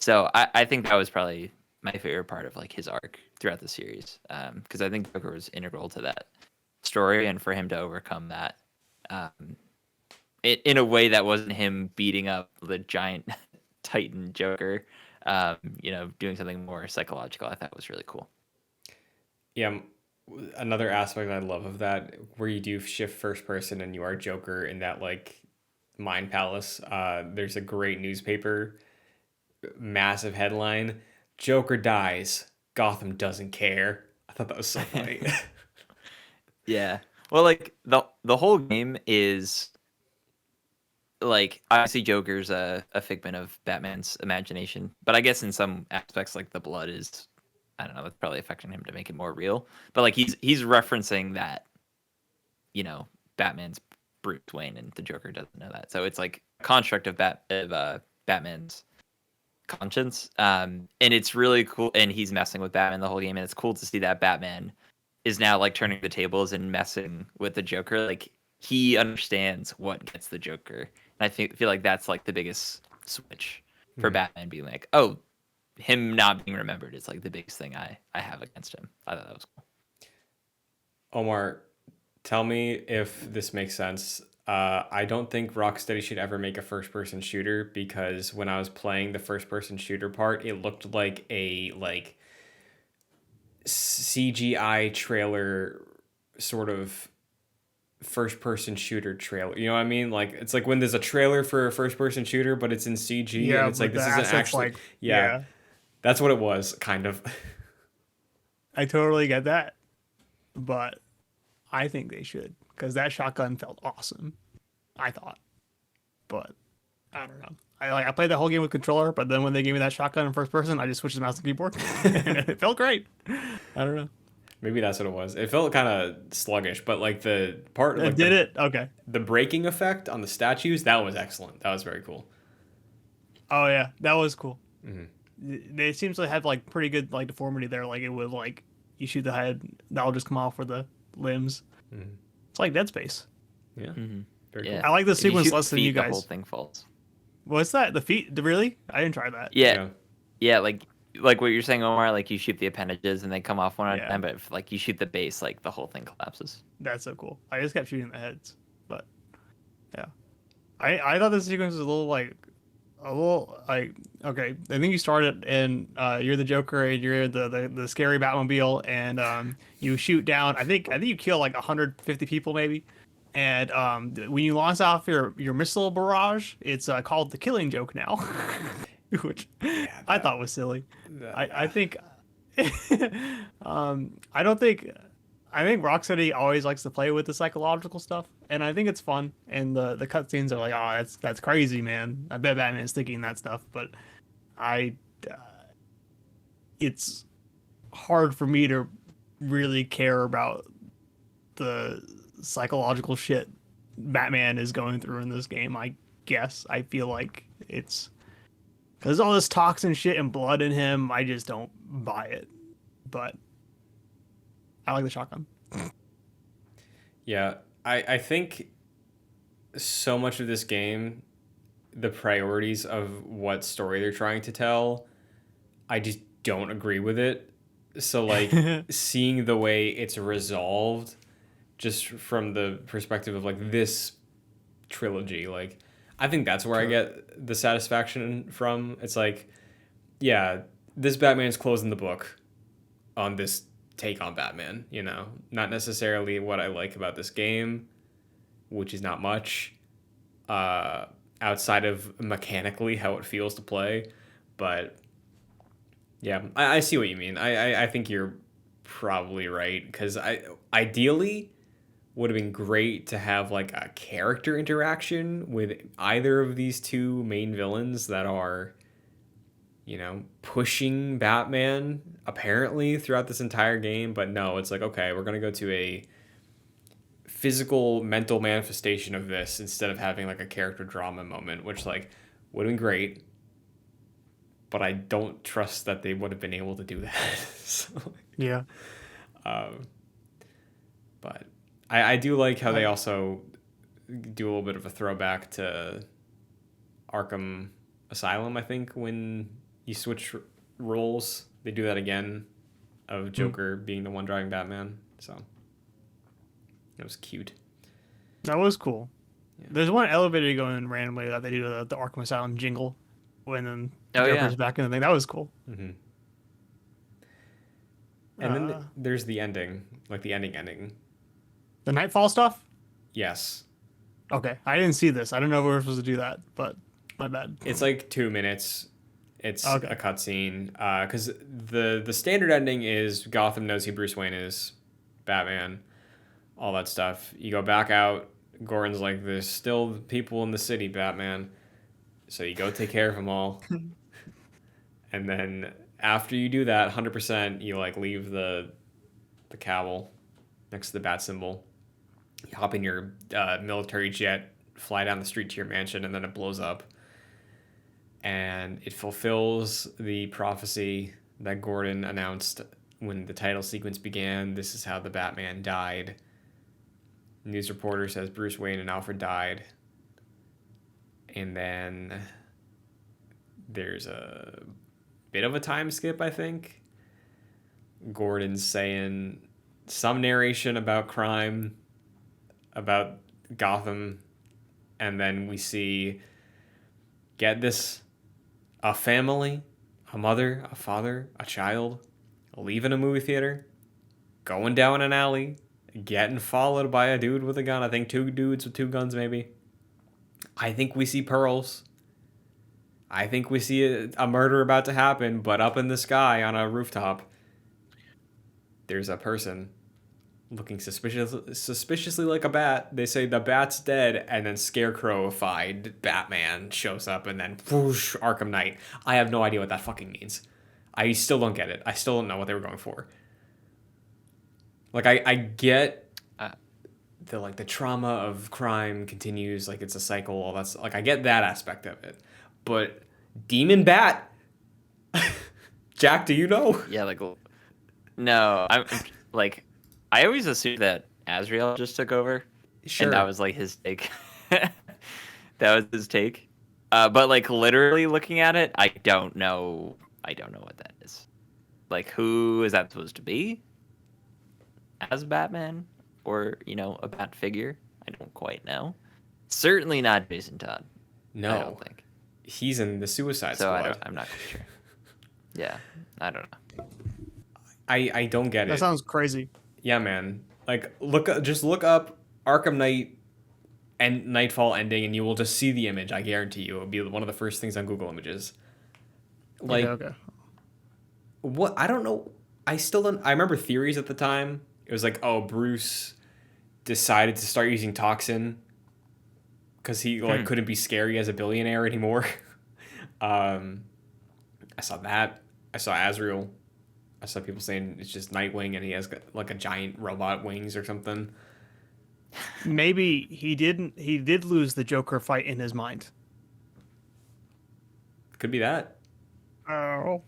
So I think that was probably my favorite part of like his arc throughout the series, because I think Joker was integral to that story, and for him to overcome that, in a way that wasn't him beating up the giant Titan Joker, doing something more psychological, I thought was really cool. Yeah, another aspect I love of that, where you do shift first person and you are Joker in that like mind palace. There's a great newspaper, massive headline: Joker dies, Gotham doesn't care. I thought that was so funny. Yeah. Well, like the whole game is like obviously Joker's a figment of Batman's imagination, but I guess in some aspects like the blood is, I don't know, that's probably affecting him to make it more real. But like he's referencing that, Batman's Bruce Wayne, and the Joker doesn't know that. So it's like a construct of Batman's conscience. And it's really cool, and he's messing with Batman the whole game, and it's cool to see that Batman is now like turning the tables and messing with the Joker. Like he understands what gets the Joker. And I feel like that's like the biggest switch for Batman being like, oh, him not being remembered is like the biggest thing I have against him. I thought that was cool. Omar, tell me if this makes sense. I don't think Rocksteady should ever make a first-person shooter because when I was playing the first-person shooter part, it looked like a CGI trailer sort of first-person shooter trailer. You know what I mean? Like it's like when there's a trailer for a first-person shooter, but it's in CG, and Yeah, it's but like the this isn't assets actually. like Yeah, that's what it was, kind of. I totally get that, but I think they should because that shotgun felt awesome. I thought, but I don't know. I played the whole game with controller, but then when they gave me that shotgun in first person, I just switched to mouse and keyboard, and it felt great. I don't know. Maybe that's what it was. It felt kind of sluggish, but like the part, It like did it okay. the braking effect on the statues, that was excellent. That was very cool. Oh yeah, that was cool. Mm-hmm. It seems to have like pretty good like deformity there. Like it would like you shoot the head, that'll just come off for the limbs. Mm-hmm. It's like Dead Space. Yeah, Mm-hmm. very Yeah. cool. I like the If you sequence shoot the less than feet, you the whole guys. thing falls. What's that? The feet? Really? I didn't try that. Yeah. Yeah, like what you're saying, Omar, like you shoot the appendages and they come off one at Yeah. a time, but if like you shoot the base, like the whole thing collapses. That's so cool. I just kept shooting the heads, but yeah, I thought this sequence was a little like okay. I think you started and you're the Joker and you're the scary Batmobile and you shoot down. I think you kill like 150 people maybe, and when you launch off your missile barrage, it's called the Killing Joke now, which I thought was silly. I think I don't think I think Rocksteady always likes to play with the psychological stuff, and I think it's fun. And the cutscenes are like, oh, that's crazy, man. I bet Batman's thinking that stuff, but it's hard for me to really care about the psychological shit Batman is going through in this game. I guess I feel like it's because all this toxin shit and blood in him. I just don't buy it, but I like the shotgun. Yeah, I think so much of this game, the priorities of what story they're trying to tell, I just don't agree with it. So like seeing the way it's resolved just from the perspective of like this trilogy, like I think that's where I get the satisfaction from. It's like, yeah, this Batman's closing the book on this take on Batman, you know, not necessarily what I like about this game, which is not much outside of mechanically how it feels to play, but yeah, I see what you mean. I think you're probably right because I ideally would have been great to have like a character interaction with either of these two main villains that are, you know, pushing Batman apparently throughout this entire game. But no, it's like, okay, we're going to go to a physical mental manifestation of this instead of having like a character drama moment, which like would have been great. But I don't trust that they would have been able to do that. So, Yeah. but I do like how they also do a little bit of a throwback to Arkham Asylum, I think, when you switch roles. They do that again of Joker being the one driving Batman. So that was cute. That was cool. Yeah. There's one elevator going randomly that they do the Arkham Asylum jingle when Oh, Joker's yeah. back in the thing. That was cool. Mm-hmm. And then there's the ending, like the ending. The Nightfall stuff? Yes. Okay. I didn't see this. I don't know if we were supposed to do that, but my bad. It's like 2 minutes. It's Okay. a cutscene. Because the standard ending is Gotham knows who Bruce Wayne is, Batman, all that stuff. You go back out. Gordon's like, there's still people in the city, Batman. So you go take care of them all. And then after you do that, 100%, you like leave the cowl next to the bat symbol. You hop in your military jet, fly down the street to your mansion, and then it blows up. And it fulfills the prophecy that Gordon announced when the title sequence began. This is how the Batman died. News reporter says Bruce Wayne and Alfred died. And then there's a bit of a time skip, I think. Gordon's saying some narration about crime, about Gotham and then we see, get this, a family, a mother, a father, a child, leaving a movie theater, going down an alley, getting followed by a dude with a gun. I think 2 dudes with 2 guns, maybe. I think we see pearls. I think we see a murder about to happen, but up in the sky on a rooftop, there's a person looking suspiciously like a bat. They say the bat's dead, and then Scarecrow-ified Batman shows up, and then whoosh, Arkham Knight. I have no idea what that fucking means. I still don't get it. I still don't know what they were going for. Like, I get the trauma of crime continues, like it's a cycle, all that's like I get that aspect of it. But Demon Bat, Jack, do you know? Yeah, like no, I'm like I always assumed that Azrael just took over, Sure. and that was like his take. That was his take. But like literally looking at it, I don't know. I don't know what that is. Like, who is that supposed to be? As Batman, or a Bat figure? I don't quite know. Certainly not Jason Todd. No, I don't think. He's in the Suicide So Squad. I'm not quite sure. Yeah, I don't know. I don't get That it. sounds crazy. Yeah, man. Like, just look up Arkham Knight and Nightfall ending, and you will just see the image. I guarantee you, it'll be one of the first things on Google Images. Like, Okay. what? I don't know. I still don't. I remember theories at the time. It was like, oh, Bruce decided to start using toxin because he couldn't be scary as a billionaire anymore. I saw that. I saw Azrael. I saw people saying it's just Nightwing and he has like a giant robot wings or something. Maybe he didn't. He did lose the Joker fight in his mind. Could be that. Oh.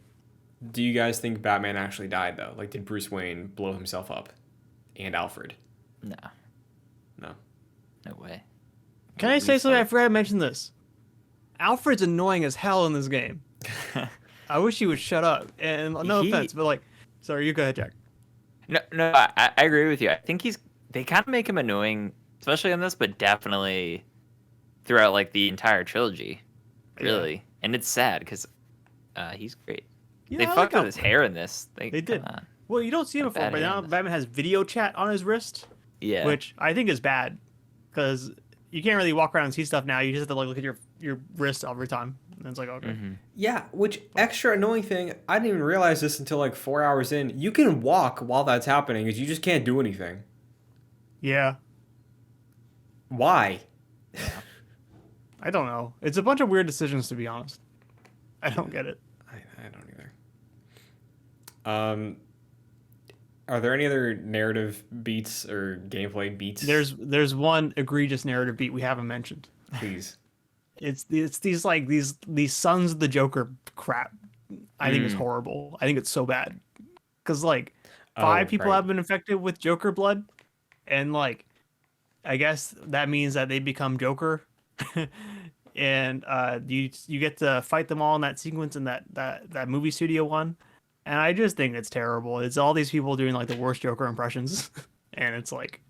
Do you guys think Batman actually died though? Like, did Bruce Wayne blow himself up? And Alfred? No, No. no way. Can I say something? I forgot to mention this. Alfred's annoying as hell in this game. I wish he would shut up. And no offense, but like, sorry, you go ahead, Jack. No, I agree with you. I think they kind of make him annoying, especially on this, but definitely throughout like the entire trilogy, really. Yeah. And it's sad because he's great. Yeah, they fucked with his hair in this. They did. On. Well, you don't see him before, but now Batman has video chat on his wrist. Yeah. Which I think is bad because you can't really walk around and see stuff now. You just have to like look at your wrist every time. And it's like, okay. Mm-hmm. Yeah, which extra annoying thing, I didn't even realize this until like 4 hours in. You can walk while that's happening, because you just can't do anything. Yeah. Why? I don't know. It's a bunch of weird decisions, to be honest. I don't get it. I don't either. Are there any other narrative beats or gameplay beats? There's one egregious narrative beat we haven't mentioned. Please. It's these like these Sons of the Joker crap. I think it's horrible. I think it's so bad because like 5 people have been infected with Joker blood, and like I guess that means that they become Joker, and you get to fight them all in that sequence in that movie studio one, and I just think it's terrible. It's all these people doing like the worst Joker impressions, and it's like,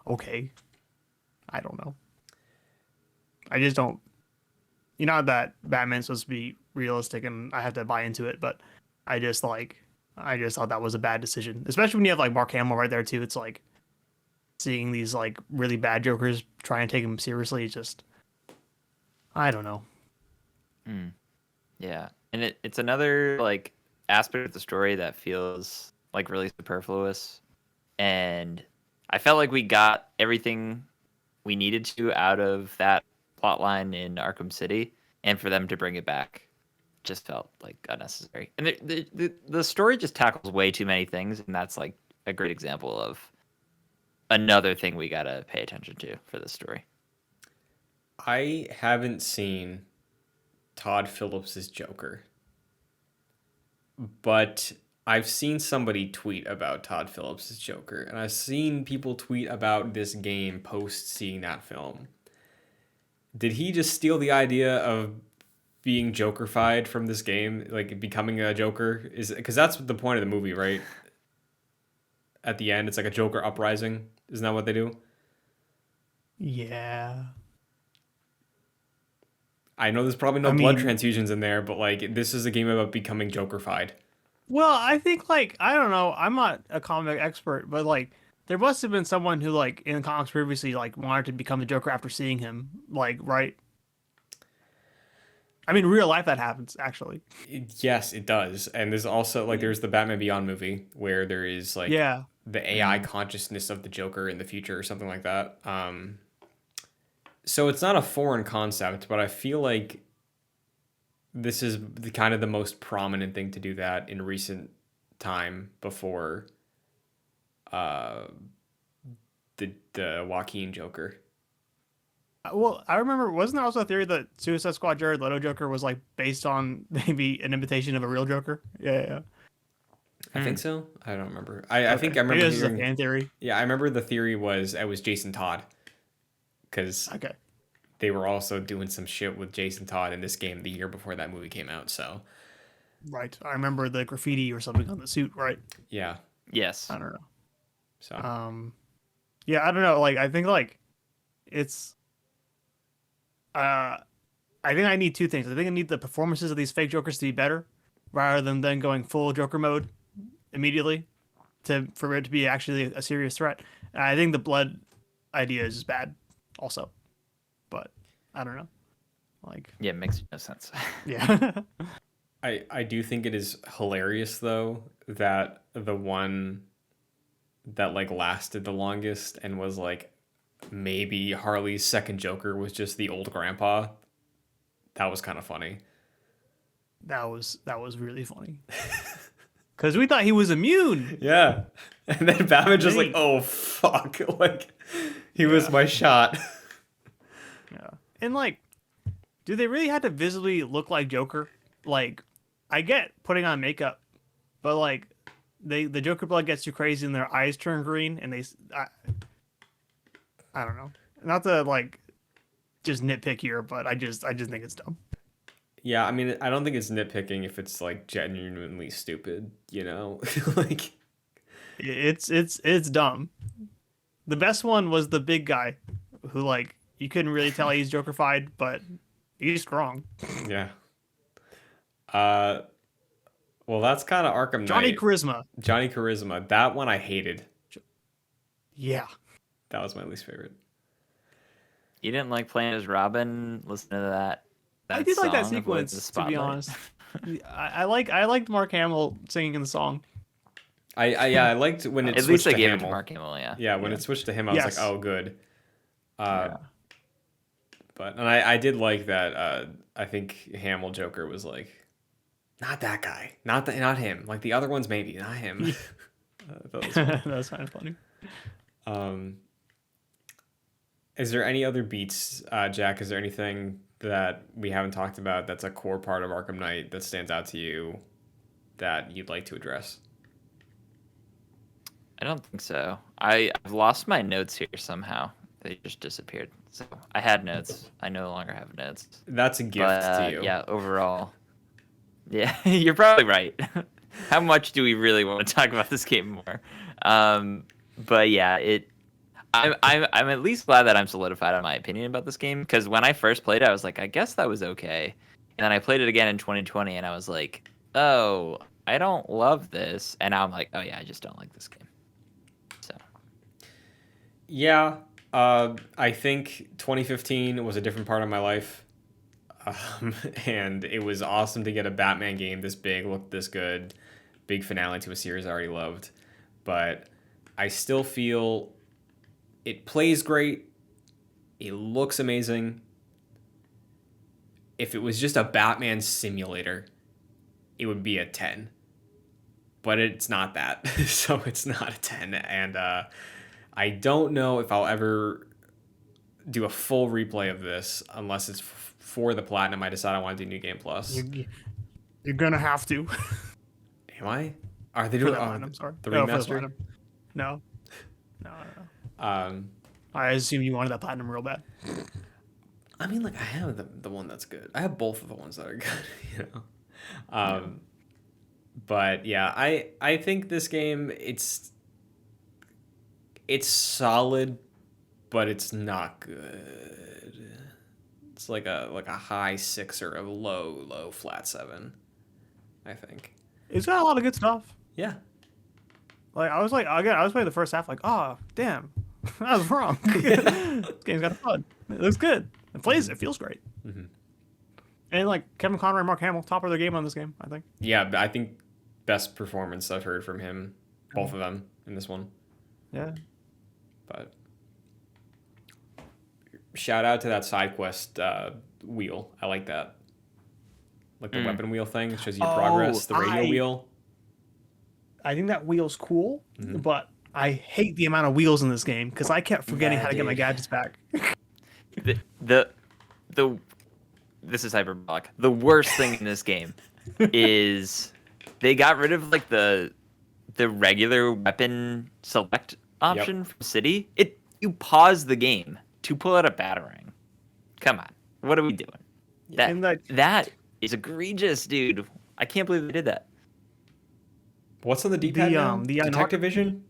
okay, I don't know. I just don't. You know that Batman's supposed to be realistic, and I have to buy into it, but I just thought that was a bad decision, especially when you have like Mark Hamill right there too. It's like seeing these like really bad Jokers try and take him seriously. Just, I don't know. Yeah, and it's another like aspect of the story that feels like really superfluous, and I felt like we got everything we needed to out of that plotline in Arkham City, and for them to bring it back just felt like unnecessary. And the story just tackles way too many things, and that's like a great example of another thing we gotta pay attention to for this story. I haven't seen Todd Phillips' Joker, but I've seen somebody tweet about Todd Phillips' Joker, and I've seen people tweet about this game post seeing that film. Did he just steal the idea of being Joker-fied from this game, like becoming a Joker? Because that's the point of the movie, right? At the end, it's like a Joker uprising. Isn't that what they do? Yeah. I know there's probably no I blood mean- transfusions in there, but like this is a game about becoming Joker-fied. Well, I think like I don't know. I'm not a comic expert, but like there must have been someone who like in comics previously like wanted to become the Joker after seeing him. Like, right? I mean, real life that happens actually. Yes, it does. And there's also like there's the Batman Beyond movie where there is like Yeah. the AI consciousness of the Joker in the future or something like that. So it's not a foreign concept, but I feel like this is kind of the most prominent thing to do that in recent time before the Joaquin Joker. Well, I remember, wasn't there also a theory that Suicide Squad Jared Leto Joker was like based on maybe an imitation of a real Joker? Yeah. I think so. I don't remember. I think I Maybe remember this is a hearing. fan theory. Yeah, I remember the theory was it was Jason Todd, because Okay. they were also doing some shit with Jason Todd in this game the year before that movie came out. So Right. I remember the graffiti or something on the suit, right? yeah, Yes. I don't know. so Yeah, I don't know. Like, I think like it's, I think I need two things. I think I need the performances of these fake Jokers to be better, rather than then going full Joker mode immediately, for it to be actually a serious threat. And I think the blood idea is just bad, also. But I don't know. Like, Yeah, it makes no sense. yeah. I do think it is hilarious though that the one that like lasted the longest and was like maybe Harley's second Joker was just the old grandpa. That was kind of funny. That was really funny. Because we thought he was immune. Yeah. And then Batman just like, Neat. oh fuck. Like he was my shot. Yeah. And like, do they really have to visibly look like Joker? Like, I get putting on makeup, but like, the Joker blood gets too crazy and their eyes turn green, and I don't know. Not to like just nitpick here, but I just think it's dumb. Yeah, I mean, I don't think it's nitpicking if it's like genuinely stupid, you know? Like It's dumb. The best one was the big guy, who like you couldn't really tell he's Joker-fied, but he's strong. yeah. Well, that's kind of Arkham Johnny Knight. Charisma. Johnny Charisma. That one I hated. Yeah. That was my least favorite. You didn't like playing as Robin? Listen to that. I did like that song, Avoid the sequence, to be Spotlight. honest. I liked Mark Hamill singing in the song. I liked when it At switched least I to gave it to Hamill. Mark Hamill, yeah. Yeah, when it switched to him, I was Yes. like, oh, good. Yeah. But and I did like that. I think Hamill Joker was like, not that guy, not him. Like the other ones, maybe not him. That was funny. That's kind of funny. Is there any other beats, Jack? Is there anything that we haven't talked about that's a core part of Arkham Knight that stands out to you that you'd like to address? I don't think so. I've lost my notes here somehow. They just disappeared. So I had notes. I no longer have notes. That's a gift But to you. yeah, overall, yeah, you're probably right. How much do we really want to talk about this game more? But yeah, I'm at least glad that I'm solidified on my opinion about this game, because when I first played it, I was like, I guess that was okay, and then I played it again in 2020, and I was like, oh, I don't love this, and now I'm like, oh yeah, I just don't like this game. So Yeah, I think 2015 was a different part of my life. And it was awesome to get a Batman game this big, looked this good, big finale to a series I already loved. But I still feel it plays great. It looks amazing. If it was just a Batman simulator, it would be a 10. But it's not that. So it's not a 10. And I don't know if I'll ever do a full replay of this unless it's for the Platinum. I decide I want to do New Game Plus. You're gonna have to. Am I? Are they For doing the Platinum, sorry. the No, for the remaster? Platinum. No. Um, I assume you wanted that Platinum real bad. I mean, like I have the one that's good. I have both of the ones that are good. You know. But yeah, I think this game it's solid, but it's not good. It's like a high 6 or a low flat 7, I think. It's got a lot of good stuff. Yeah. Like I was playing the first half like, oh damn, I was wrong. This game's got fun. It looks good. It feels great. Mm-hmm. And like Kevin Conroy and Mark Hamill, top of their game on this game, I think. Yeah, I think best performance I've heard from him, both of them in this one. Yeah. But shout out to that side quest wheel. I like that. Like the weapon wheel thing. It shows you progress. The radio wheel. I think that wheel's cool, Mm-hmm. but I hate the amount of wheels in this game because I kept forgetting how to get my gadgets back. The this is hyperbolic. The worst thing in this game is they got rid of like the regular weapon select option from City. You pause the game to pull out a batarang. Come on, what are we doing? And That is egregious, dude. I can't believe they did that. What's on the D-pad now? the Detective Vision?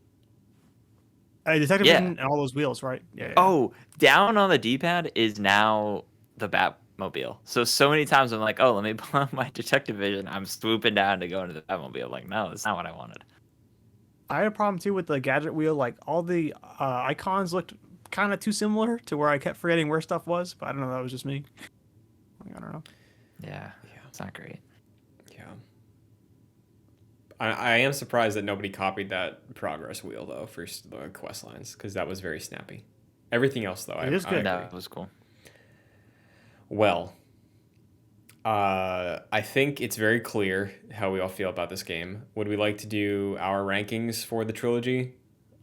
Detective Yeah. Vision and all those wheels, right? Yeah. Oh, down on the D-pad is now the Batmobile. So many times I'm like, oh, let me pull out my Detective Vision. I'm swooping down to go into the Batmobile. Like, no, that's not what I wanted. I had a problem too with the gadget wheel. Like all the icons looked kind of too similar to where I kept forgetting where stuff was. But I don't know. That was just me. I don't know. Yeah, it's not great. Yeah. I am surprised that nobody copied that progress wheel, though, for the quest lines, because that was very snappy. Everything else, though, It is good. That was cool. Well, I think it's very clear how we all feel about this game. Would we like to do our rankings for the trilogy?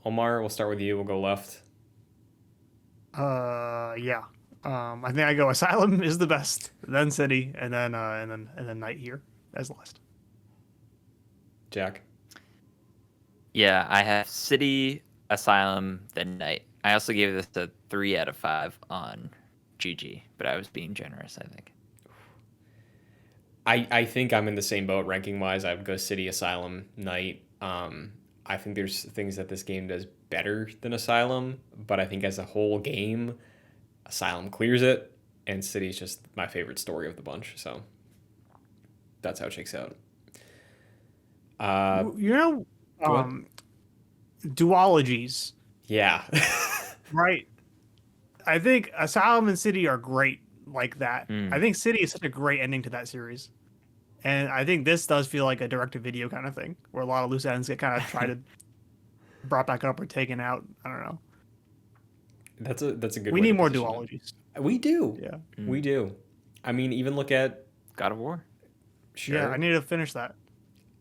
Omar, we'll start with you. We'll go left. Yeah. I think I go Asylum is the best, then City, and then Night here as last. Jack? Yeah, I have City, Asylum, then Night. I also gave this a 3 out of 5 on GG, but I was being generous, I think. I think I'm in the same boat ranking-wise. I would go City, Asylum, Night. I think there's things that this game does better than Asylum, but I think as a whole game, Asylum clears it, and City's just my favorite story of the bunch, so that's how it shakes out. Go ahead. Duologies, Yeah. right? I think Asylum and City are great like that. I think City is such a great ending to that series. And I think this does feel like a direct-to-video kind of thing, where a lot of loose ends get kind of tried to brought back up or taken out. I don't know. That's a good We way need to more position duologies. it. We do. Yeah. We do. I mean, even look at God of War. sure. Yeah, I need to finish that.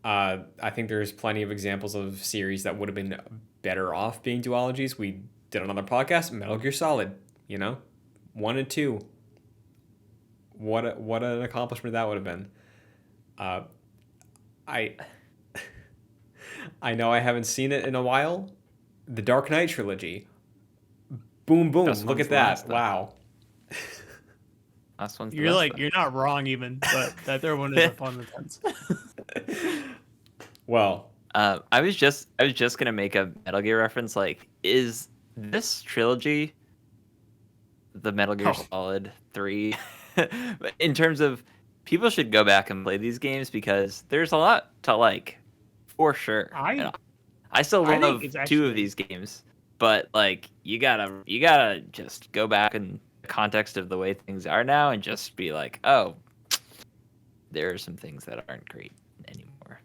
I think there's plenty of examples of series that would have been better off being duologies. We did another podcast, Metal Gear Solid, 1 and 2. What an accomplishment that would have been. I know I haven't seen it in a while. The Dark Knight trilogy. Boom, boom. Best Look one's at the that. last, though. Wow. Last one's the You're best, like though. you're not wrong even, but that third one is a fun intense. Well, I was just gonna make a Metal Gear reference. Like, is this trilogy the Metal Gear Solid 3? In terms of people should go back and play these games because there's a lot to like, for sure. I still I think love it's 2 actually- of these games, but like you gotta just go back in the context of the way things are now and just be like, oh, there are some things that aren't great anymore.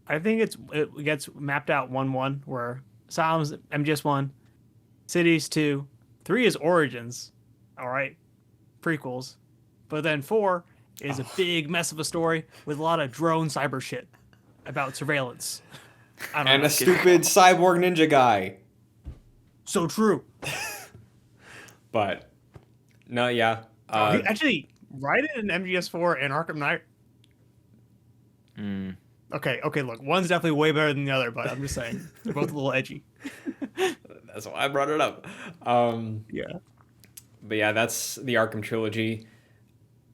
I think it gets mapped out 1-1 where Asylum's MGS 1, Cities 2, 3 is Origins, all right, prequels, but then 4 is a big mess of a story with a lot of drone cyber shit about surveillance. I don't and know. a stupid cyborg ninja guy. So true. But no, yeah. He actually, write it in MGS4 and Arkham Knight. Okay, look, one's definitely way better than the other, but I'm just saying they're both a little edgy. That's why I brought it up. Yeah. But yeah, that's the Arkham trilogy.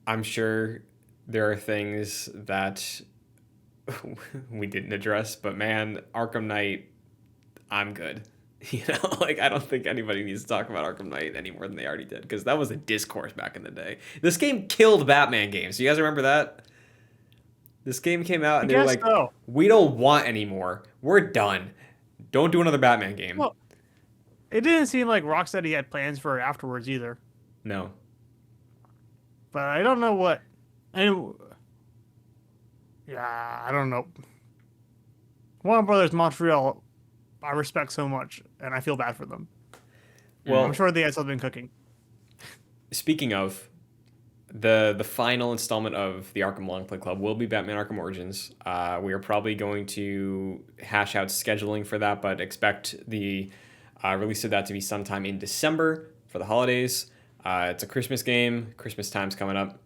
I'm sure there are things that we didn't address, but man, Arkham Knight, I'm good. You know, like I don't think anybody needs to talk about Arkham Knight any more than they already did because that was a discourse back in the day. This game killed Batman games. You guys remember that? This game came out I and they were guess like, so. "We don't want anymore. We're done. Don't do another Batman game." Well, it didn't seem like Rocksteady had plans for it afterwards either. No. But I don't know what. Yeah, I don't know. Warner Brothers Montreal, I respect so much, and I feel bad for them. Well, I'm sure they had something cooking. speaking of, the final installment of the Arkham Longplay Club will be Batman Arkham Origins. We are probably going to hash out scheduling for that, but expect the release of that to be sometime in December for the holidays. It's a Christmas game. Christmas time's coming up.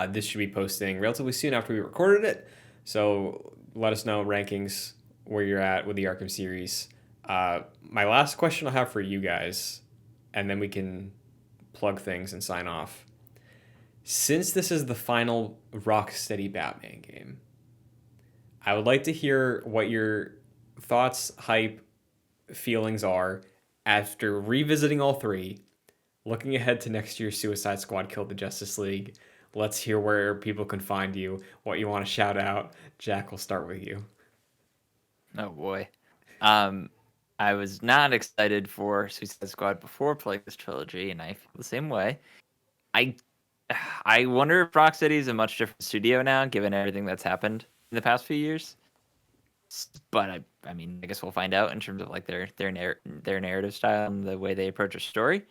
This should be posting relatively soon after we recorded it. So let us know rankings, where you're at with the Arkham series. My last question I'll have for you guys, and then we can plug things and sign off. Since this is the final Rocksteady Batman game, I would like to hear what your thoughts, hype, feelings are after revisiting all three, looking ahead to next year's Suicide Squad Killed the Justice League. Let's hear where people can find you, what you want to shout out. Jack, we'll start with you. Oh boy. I was not excited for Suicide Squad before playing this trilogy, and I feel the same way. I wonder if Rocksteady is a much different studio now, given everything that's happened in the past few years. But I mean, I guess we'll find out in terms of like their narrative style and the way they approach a story.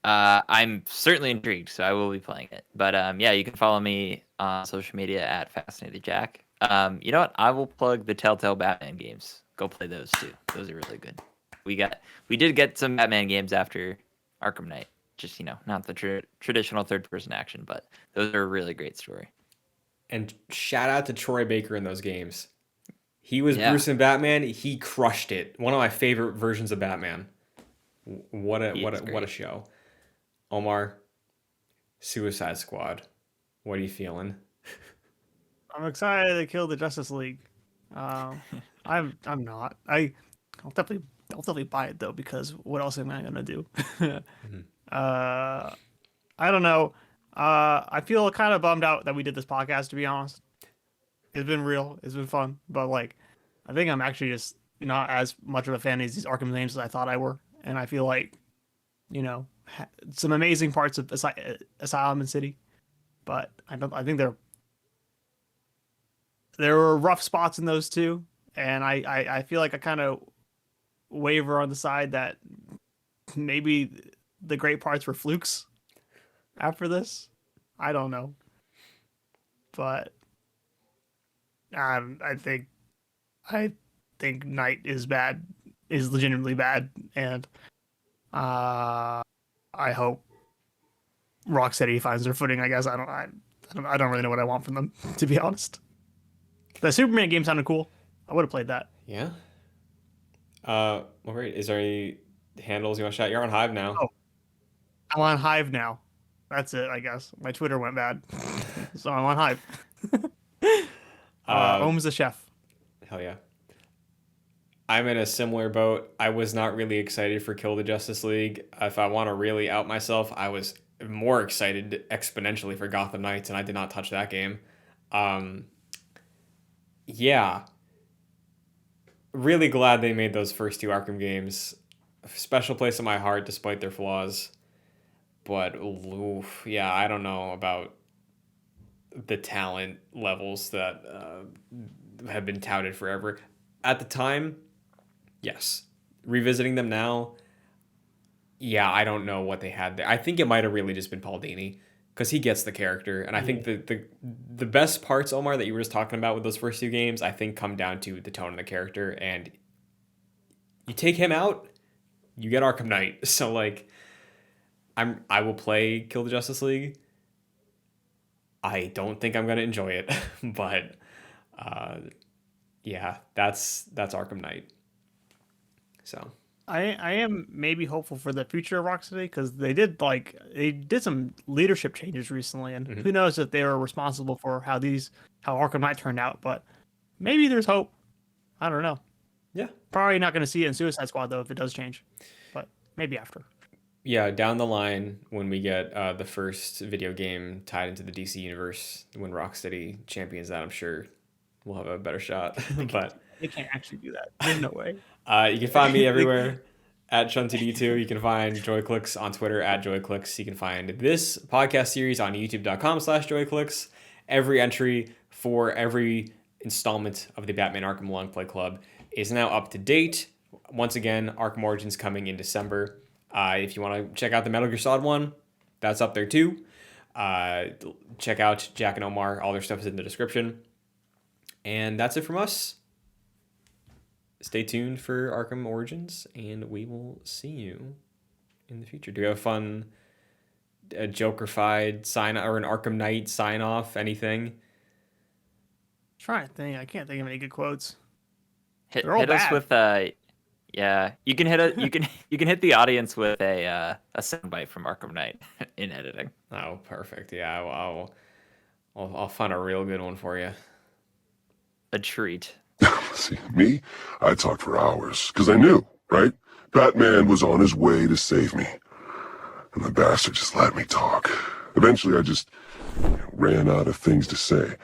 I'm certainly intrigued, so I will be playing it. But yeah, you can follow me on social media at Fascinated Jack. You know what? I will plug the Telltale Batman games. Go play those too. Those are really good. We did get some Batman games after Arkham Knight. Just not the traditional third-person action, but those are a really great story. And shout out to Troy Baker in those games. He was Yeah. Bruce and Batman. He crushed it. One of my favorite versions of Batman. What a show. Omar, Suicide Squad. What are you feeling? I'm excited to kill the Justice League. I'm not. I'll definitely buy it though, because what else am I gonna do? I don't know. I feel kind of bummed out that we did this podcast, to be honest. It's been real. It's been fun. But like, I think I'm actually just not as much of a fan of these Arkham games as I thought I were. And I feel like, some amazing parts of Asylum and City. But I think there were rough spots in those too. And I feel like I kind of waver on the side that maybe the great parts were flukes after this. I don't know. But I think Knight is legitimately bad, and I hope Rocksteady finds their footing. I guess I don't really know what I want from them, to be honest. The Superman game sounded cool. I would have played that. Yeah. Well, great. Is there any handles you want to shout? You're on Hive now. Oh. I'm on Hive now. That's it, I guess. My Twitter went bad, so I'm on Hive. Ohm's the chef. Hell yeah. I'm in a similar boat. I was not really excited for Kill the Justice League. If I want to really out myself, I was more excited exponentially for Gotham Knights, and I did not touch that game. Yeah. Really glad they made those first two Arkham games. A special place in my heart despite their flaws. But, oof, yeah, I don't know about the talent levels that have been touted forever. At the time, yes. Revisiting them now, yeah, I don't know what they had there. I think it might have really just been Paul Dini, because he gets the character. And I think the best parts, Omar, that you were just talking about with those first two games, I think come down to the tone of the character. And you take him out, you get Arkham Knight. So, like, I will play Kill the Justice League. I don't think I'm going to enjoy it, but yeah, that's Arkham Knight. So I am maybe hopeful for the future of Rocksteady, because they did some leadership changes recently, and who knows if they were responsible for how Arkham Knight turned out. But maybe there's hope. I don't know. Yeah. Probably not going to see it in Suicide Squad though if it does change, but maybe after. Yeah, down the line when we get the first video game tied into the DC universe, when Rocksteady champions that, I'm sure we'll have a better shot. But They can't actually do that. There's no way. you can find me everywhere at ShunTD2. You can find JoyClicks on Twitter at JoyClicks. You can find this podcast series on youtube.com/JoyClicks. Every entry for every installment of the Batman Arkham Longplay Club is now up to date. Once again, Arkham Origins coming in December. If you want to check out the Metal Gear Solid one, that's up there too. Check out Jack and Omar. All their stuff is in the description. And that's it from us. Stay tuned for Arkham Origins, and we will see you in the future. Do we have a fun Joker-fied sign or an Arkham Knight sign off? Anything? Trying to think. I can't think of any good quotes. Hit They're all us bad. with yeah. You can hit the audience with a soundbite from Arkham Knight in editing. Oh, perfect. Yeah, I'll find a real good one for you. A treat. See, me? I talked for hours, because I knew, right? Batman was on his way to save me. And the bastard just let me talk. Eventually, I just ran out of things to say.